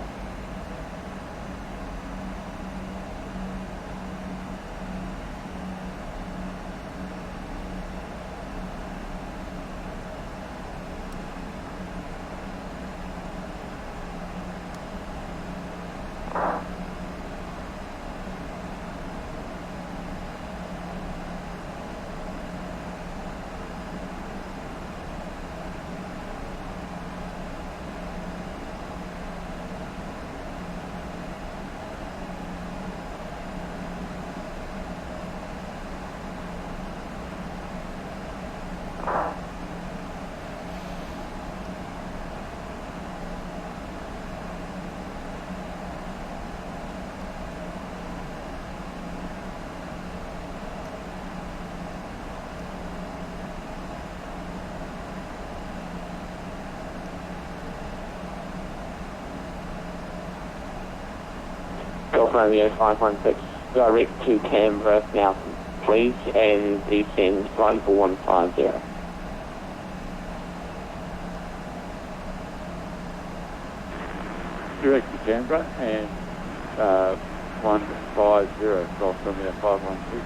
Golf Romeo 516, direct to Canberra now, please, and descend flight level 150. Direct to Canberra and 150, Golf Romeo 516.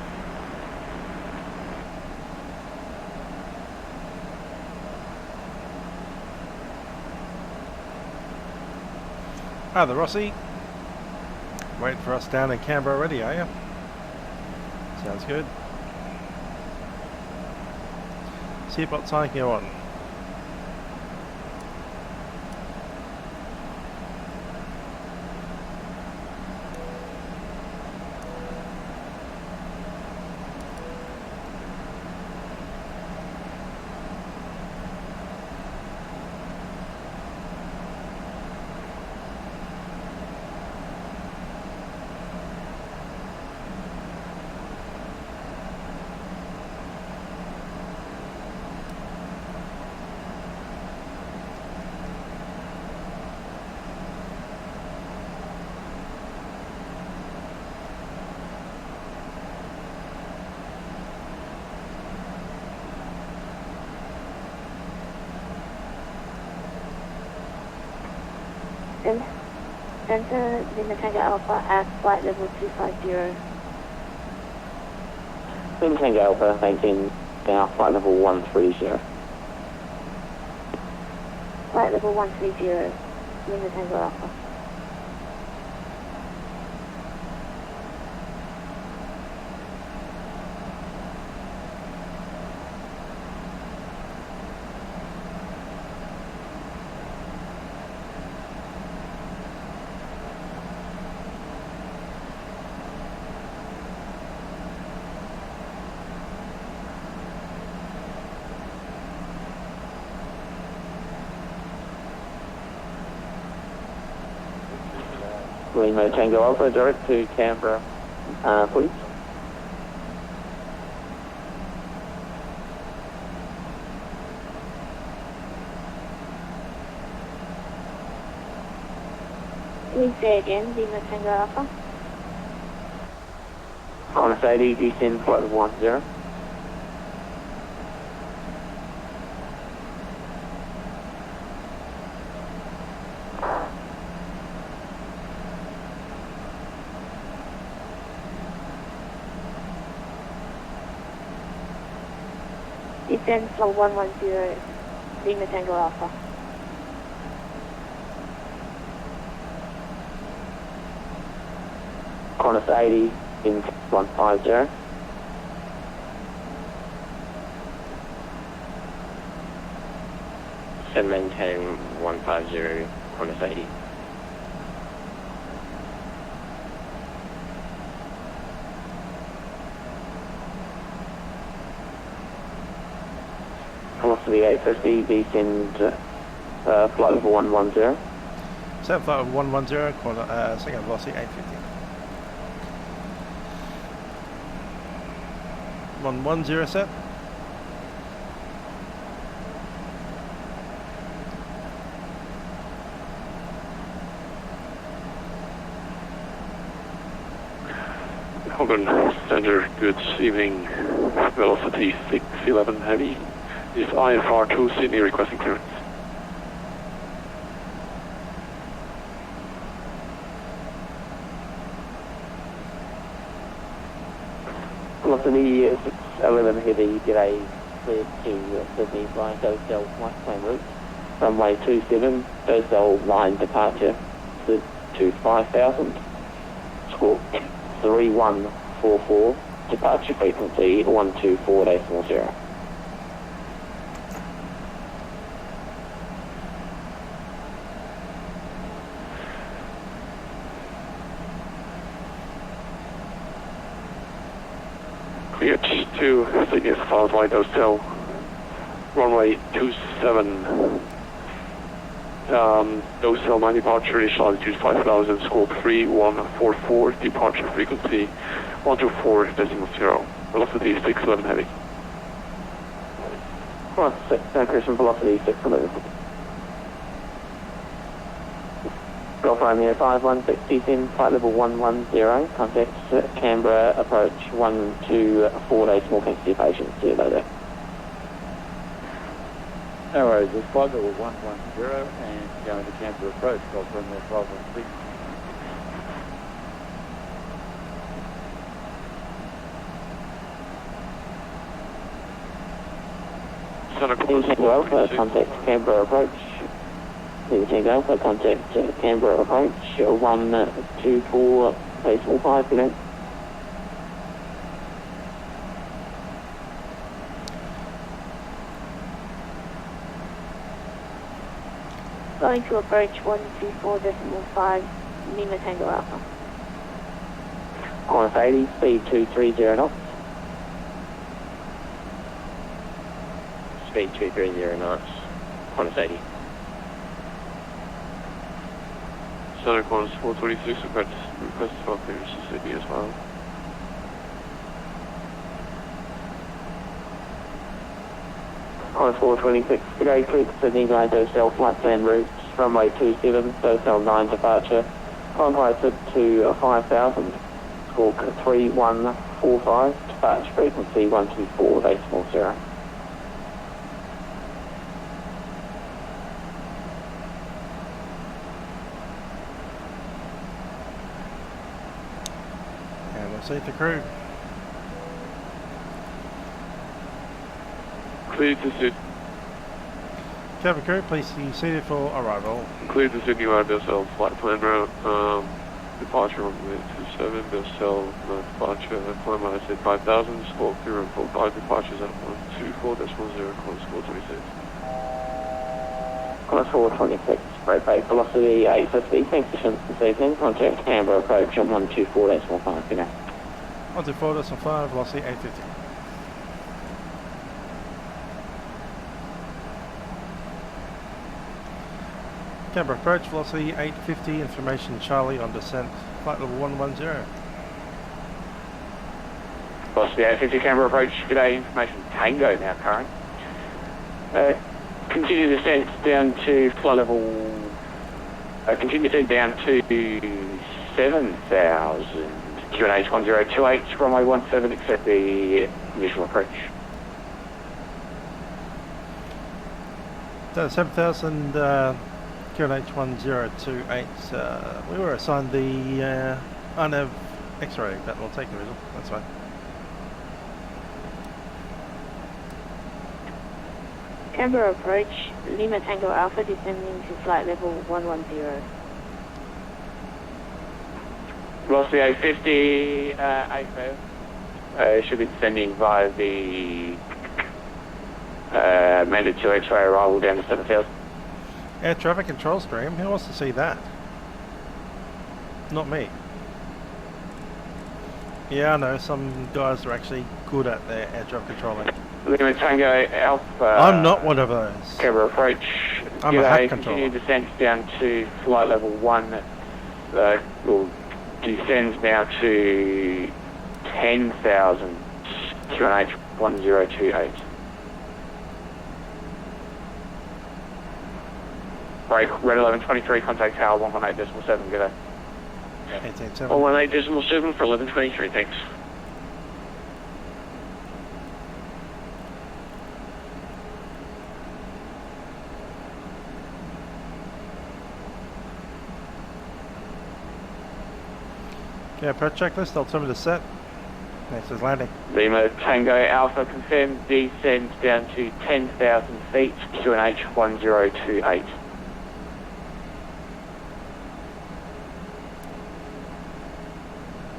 Hi there, Rossi. Waiting for us down in Canberra already, are you? Sounds good. Seatbelt sign go on. Enter Lima Tango Alpha at flight level 250. Lima Tango Alpha, maintain now, flight level 130. Flight level 130, Lima Tango Alpha. Lima Tango Alpha, direct to Canberra, please. Please say again, Lima Tango Alpha. Qantas 80, descend flight level 10. Descend level 110, Lima Tango Alpha. Qantas 80 in 150. Send maintain 150, Qantas 80. Velocity 850, descend flight level 110. Set flight of 110, second velocity 850. 110 set. Melbourne Centre, good evening. Velocity 611 heavy. Is IFR 2 Sydney requesting clearance. Velocity 611 heavy, g'day, cleared to Sydney flying Dosel flight plan route. Runway 27, Dosel line departure to 5000. Squawk 3144, departure frequency 124.0. Cleared to Sydney as followed by Dosel. Runway 27. Dosel 9 departure, initial altitude 5000, scope 3144, departure frequency 124.0. Velocity 611 heavy. Christian velocity 611. Golf Romeo 516 in flight level 110, contact Canberra approach 124 days more precipitation. See you later. No worries, it's flight level 110 and going to Canberra approach, Golf Romeo 516. Tango Alpha, contact Canberra approach. Tango Alpha, contact Canberra approach 124 decimal 5, you know. Going to approach 124.5, Lima Tango Alpha. Qantas 80, speed 230 knots. Speed 230 knots, Qantas 80. Center Qantas 426, request for clearance to Sydney as well. Qantas 426, g'day, click Sydney line Dosel flight plan route, runway 27, Dosel 9 departure, contact to 5000, squawk 3145, departure frequency 124.0. And we'll save the crew. Cleared to Sydney. Cabin crew, please be seated for arrival. Cleared to Sydney via Dosel flight plan route. Departure runway 27, Dosel departure, climb height at 5000, squawk 045, departures at 124.0, Qantas 426. Qantas 426, brake base velocity 850, thanks for this evening, contact Canberra approach on 124.5, you know. 124.5, velocity 850. Canberra approach, velocity 850, information Charlie on descent, flight level 110. Velocity 850, Canberra approach, g'day, information Tango now current. Continue descent down to flight level, continue descent down to 7,000, QNH 1028, runway 17, accept the visual approach. 7000 QNH 1028. We were assigned the UNAV X-ray, but we'll take the visual. That's fine. Canberra approach, Lima Tango Alpha descending to flight level 110. Velocity 850, AFO. Should be descending via the Manda 2 X-ray arrival down to 7000. Air traffic control stream, who wants to see that? Not me. Yeah, I know, some guys are actually good at their air traffic controlling. Lima Tango Alpha. I'm not one of those. Canberra approach. I'm a hack controller. Continue descent down to flight level 1. Will descends now to 10,000. QNH 1028. Break, red 1123, contact tower 118.7, good day. 18.7. 118.7 for 1123, thanks. Okay, approach checklist, altimeter set. Next is landing. Lima Tango Alpha confirmed descends down to 10,000 feet, QNH 1028.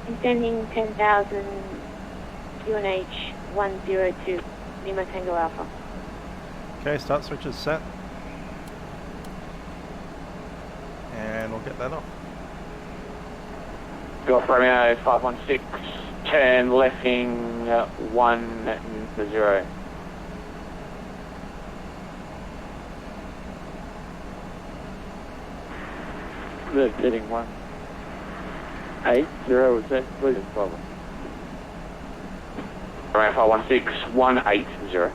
Descending 10,000 QNH 102, Lima Tango Alpha. Okay, start switches set. And we'll get that off. Golf Romeo 516, turn lefting 10. Left heading 1. 80, is that please? Problem. Romeo 516, 180.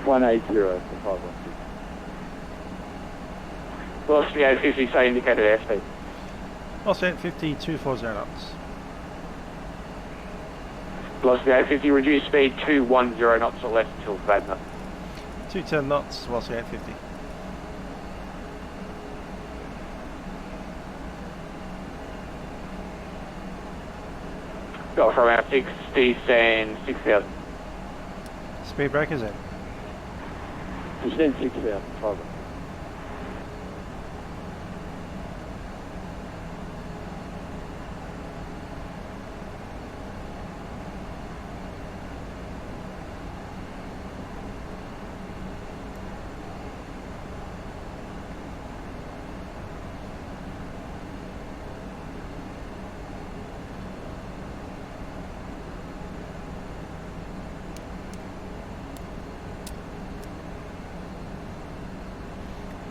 180 for 516. Velocity 850, say indicated airspeed. Also 850, 240 knots. Velocity 850, reduce speed 210 knots or less until Vatpac. 210 knots, velocity 850. Go for around 6, descend 6,000. Speed breakers in. Descend 6,000, 5.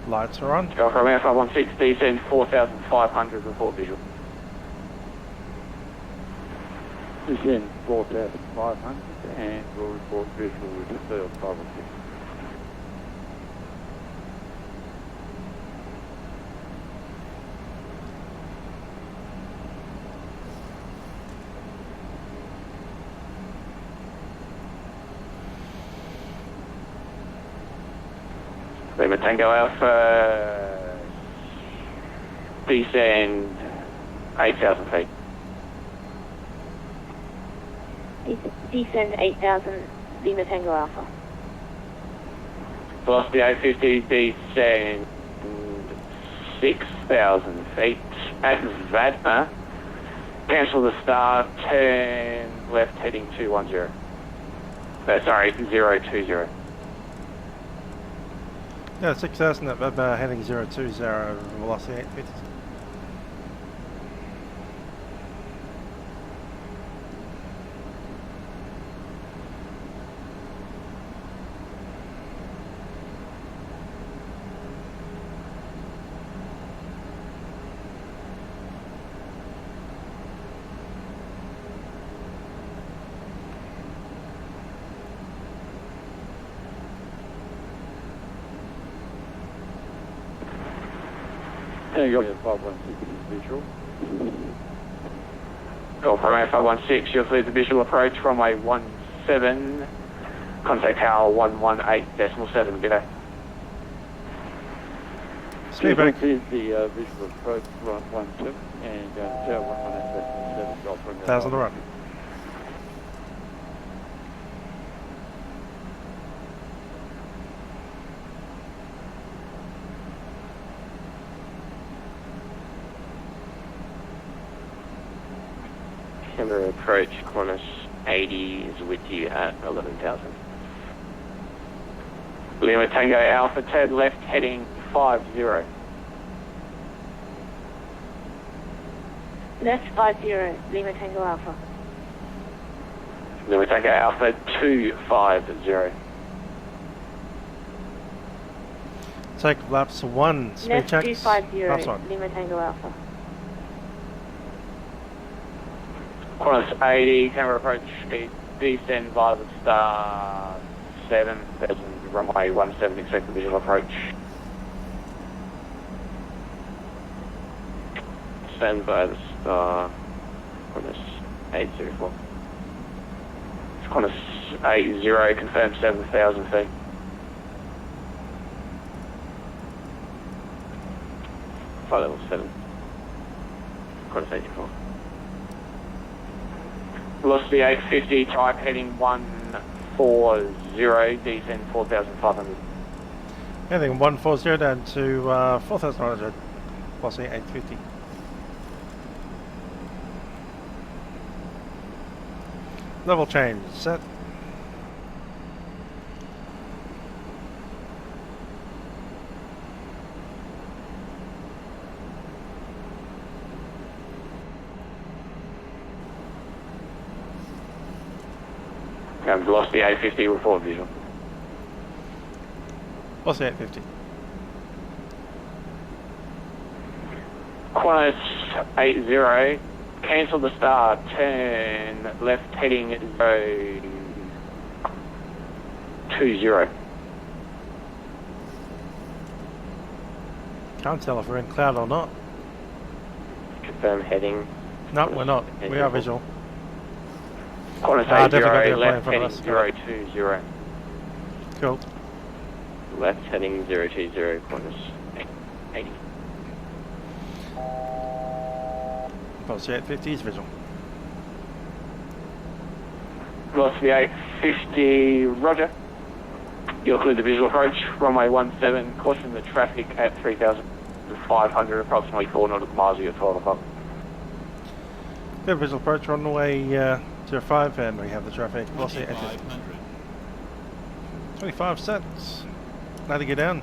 Lights are on. Go for around 516, descend 4,500, report visual. Descend 4,500 and we'll report visual with the field 516. Lima Tango Alpha, descend 8,000 feet. Descend 8,000, Lima Tango Alpha. Velocity 850, descend 6,000 feet at Vatpac. Cancel the start, turn left heading 210. Sorry, 020. Yeah, 6,000 at heading 020, velocity 850. Tango 516 is visual. Runway 516, you'll see the visual approach, runway 17, contact tower 118.7, good day. Speedback. Is the visual approach run 17 and tower 118.7, Golf Romeo. 1,000 to run. Canberra approach, Qantas 80 is with you at 11,000. Lima Tango Alpha, Ted left heading 50. Left 50, Lima Tango Alpha. Lima Tango Alpha 250. Take laps 1, speed Left checks. 250, Laps 1. Lima Tango Alpha. Qantas 80, Canberra approach, speed descend via the star 7,000, runway 17, expect the visual approach. Stand by the star, Qantas 804. Qantas 80, confirm 7,000 feet. Flight level 7. Qantas 84. Velocity 850, type heading 140, descend 4,500. Anything 140 down to 4,100. Velocity 850. Level change set. Velocity 850, report visual. Velocity 850. Qantas 80, cancel the start, turn left heading 020. Can't tell if we're in cloud or not. Confirm heading. No, we're not. We are visual. Qantas definitely 80, got the left plane heading in 020. Cool. Left heading 020, Qantas 80. Velocity 850 is visual. Velocity 850, roger. You'll clear the visual approach, runway 17, caution the traffic at 3,500, approximately 4 nautical miles at 12 o'clock. Good visual approach on the way 05 and we have the traffic. Velocity 850. 25 sets. Now to get down.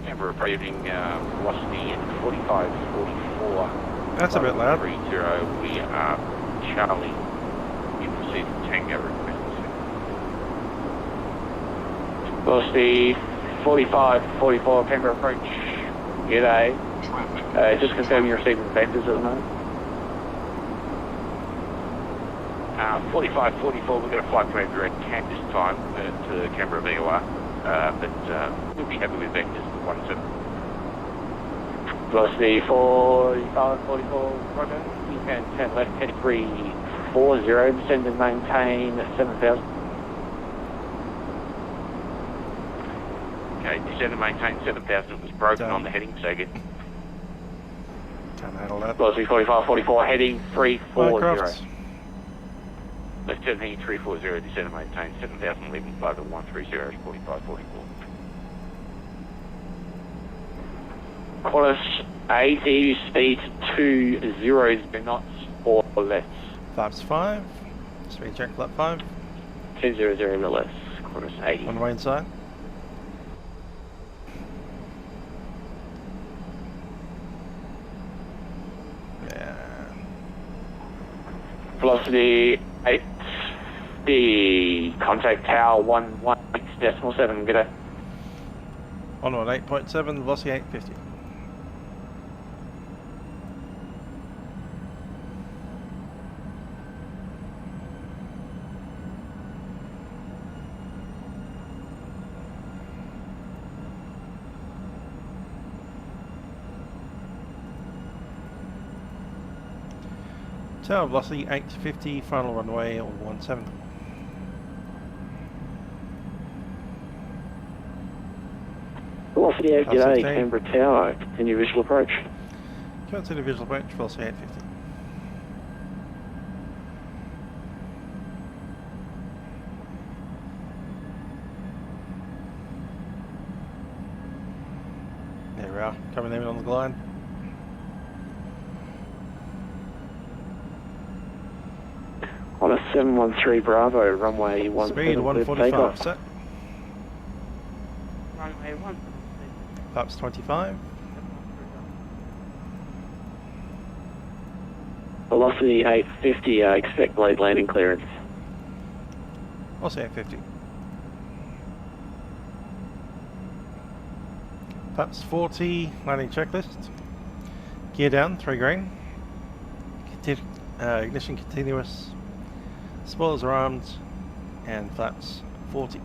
Canberra approaching velocity 45-44. That's a bit loud. 30, we are Charlie. You proceed to Tango request. Velocity 45-44, Canberra approach. G'day. Just confirming you're receiving vendors at the moment. 45-44, we're going to fly command direct CAT this time to Canberra VOR, but we'll be happy with vectors for 17. Velocity 45-44, roger. You can turn left heading 340, descend and maintain 7,000. Okay, descend and maintain 7,000. It was broken on the heading, so again. Can't handle that. Velocity 45-44, heading 340. Left turn heading 340, descend and maintain 7,000, leaving flight of 130, 45-44. Qantas 80, speed 20 knots or less. Flaps 5. Speed check flap 5. 200 or less, Qantas 80. On the way inside. Yeah. Velocity 850, contact tower 116.7, good day. On 8.7, velocity 850. Tower velocity 850, final runway 17. Velocity 8, Plus g'day, 16. Canberra Tower, continue visual approach. Continue visual approach, velocity 850. There we are, coming in on the glide. On a 713 Bravo, runway 17. Speed 145, set. Runway 1. Flaps 25. Velocity 850, expect blade landing clearance. Also 850. Flaps 40, landing checklist. Gear down, 3 green. Ignition continuous. Spoilers are armed. And flaps 40.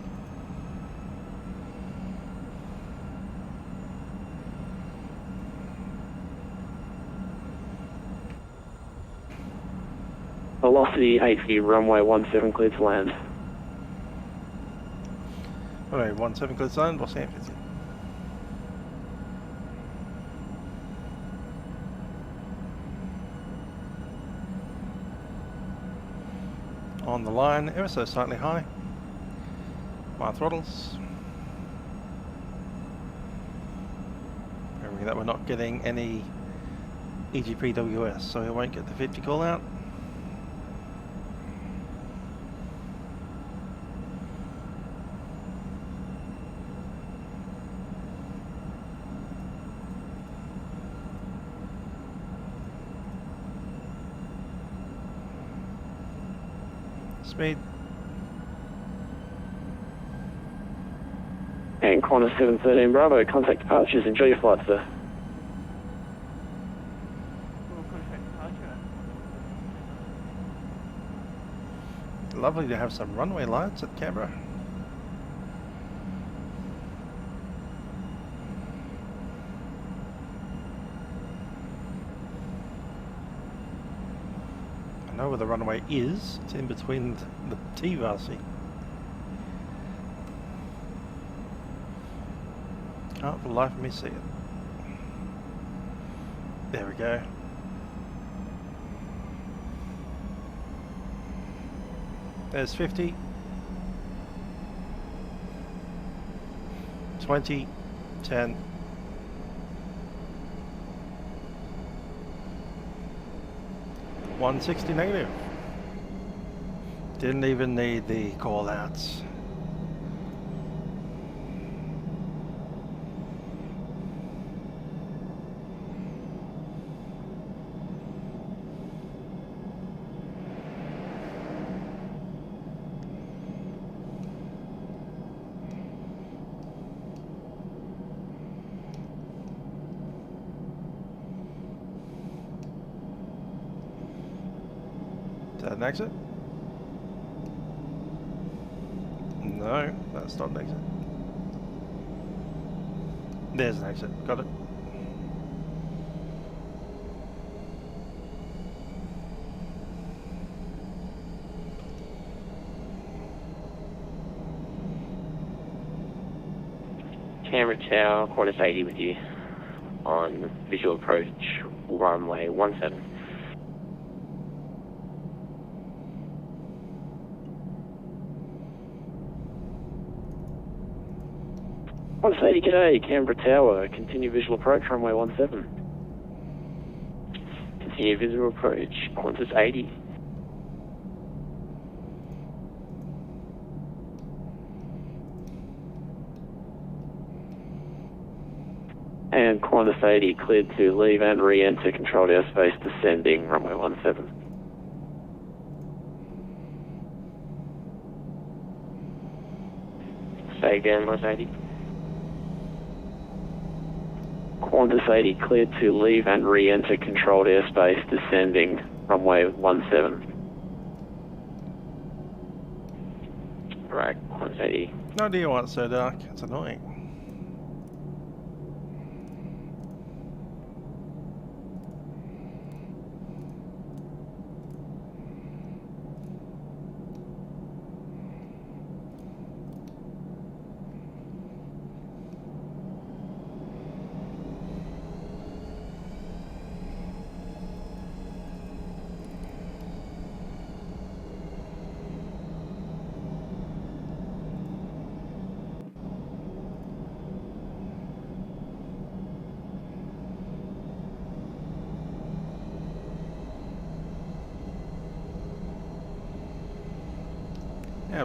Velocity 850, runway 17 cleared to land. Runway 17 cleared to land, velocity 850. On the line, ever so slightly high. My throttles. Remembering that we're not getting any EGPWS, so we won't get the 50 call out. Speed. And Qantas 713 Bravo, contact departures. Enjoy your flight, sir. Lovely to have some runway lights at Canberra. I know where the runway is. It's in between the T-Varsi. Can't for the life of me see it. There we go. There's 50. 20. 10. 160 negative. Didn't even need the call outs. Is that an exit? No, that's not an exit. There's an exit, got it. Canberra Tower, Qantas 80 with you on visual approach, runway 17. Qantas 80, g'day, Canberra Tower, continue visual approach, runway 17. Continue visual approach, Qantas 80. And Qantas 80 cleared to leave and re-enter controlled airspace descending, runway 17. Say again, Qantas 80. Qantas 80 cleared to leave and re-enter controlled airspace descending, runway 17. Right, Qantas 80. No idea why it's so dark, it's annoying.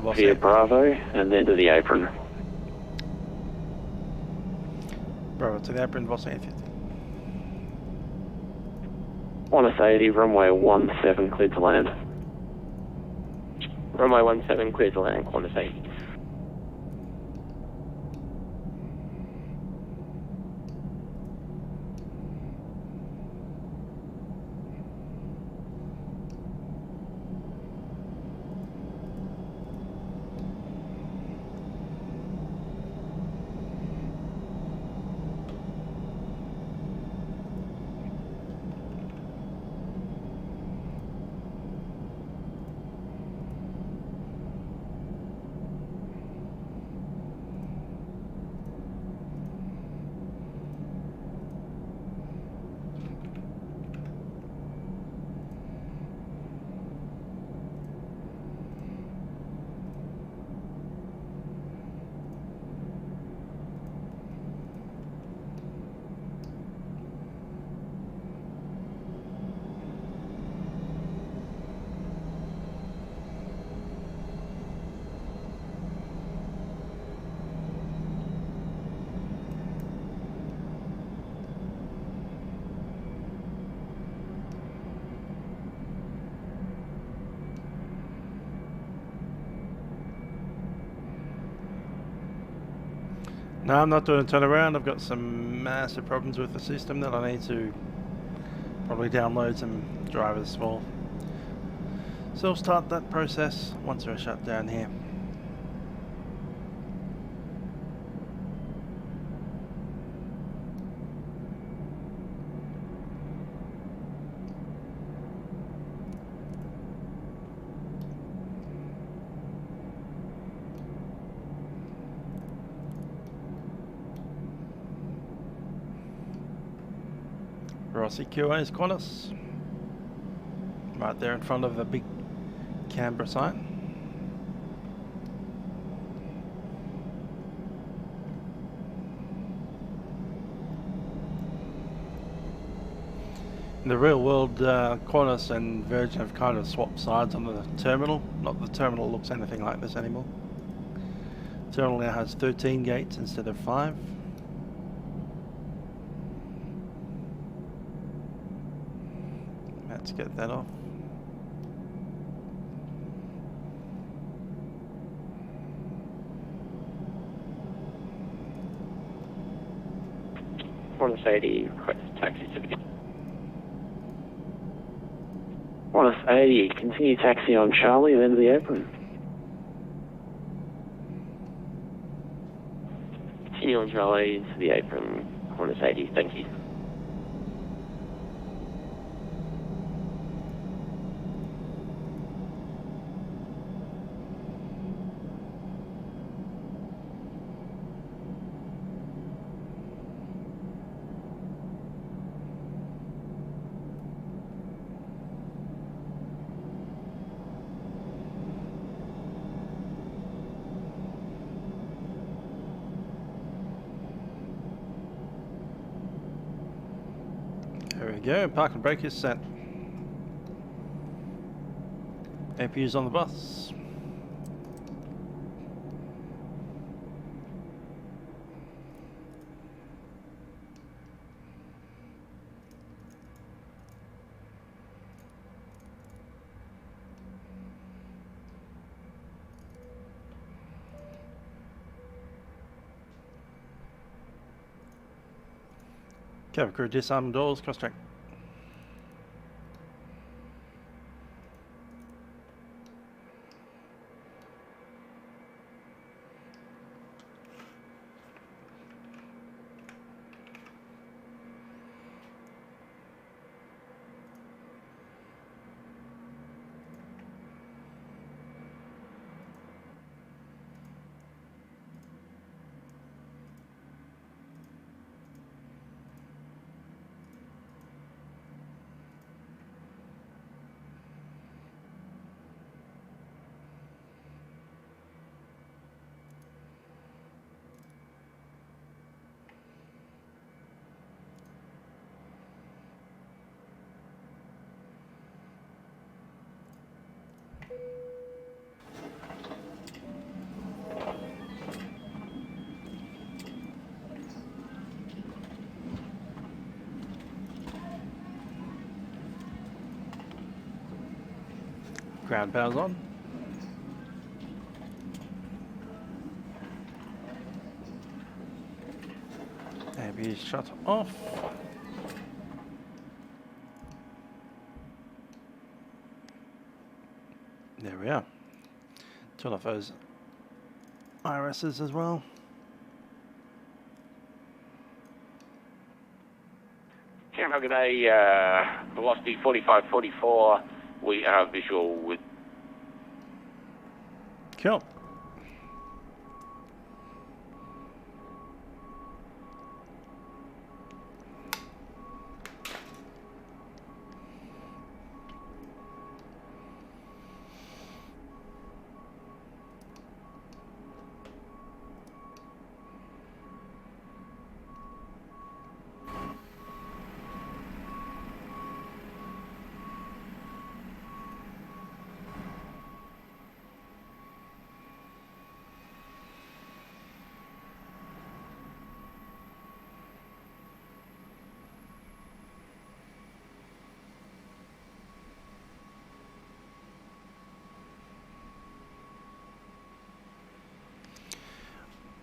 via Bravo, and then to the apron. Bravo to the apron, Boss 850. Qantas 80, runway 17 cleared to land. Runway 17 cleared to land, Qantas 80. No, I'm not doing a turnaround. I've got some massive problems with the system that I need to probably download some drivers for. So I'll start that process once we're shut down here. Rossi QA is Qantas, right there in front of the big Canberra sign. In the real world, Qantas and Virgin have kind of swapped sides on the terminal. Not that the terminal looks anything like this anymore. The terminal now has 13 gates instead of 5. Let's get that off. Qantas 80, request taxi to begin. Qantas 80, continue taxi on Charlie, then to the apron. Continue on Charlie to the apron, Qantas 80, thank you. There we go, park and brake is set. APU's on the bus. Cabin crew disarm doors, cross track. Ground power's on. ABS shut off. There we are. Turn off those IRSs as well. Canberra, good day, velocity 4544. We are visual with... Cool.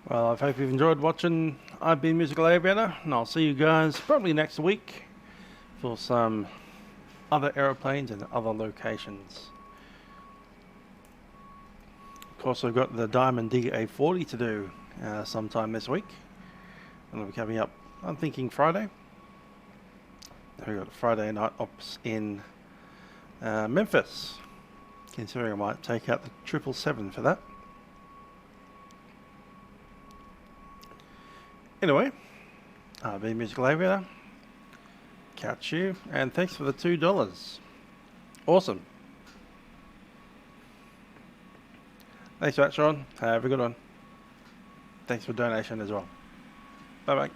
Well, I hope you've enjoyed watching. I've been Musical Aviator, and I'll see you guys probably next week for some other aeroplanes and other locations. Of course, I've got the Diamond DA40 to do sometime this week. It'll be coming up, I'm thinking Friday. We've got Friday night ops in Memphis. Considering I might take out the 777 for that. Anyway, I've been Musical Aviator. Catch you, and thanks for the $2. Awesome. Thanks for that, Sean. Have a good one. Thanks for donation as well. Bye bye.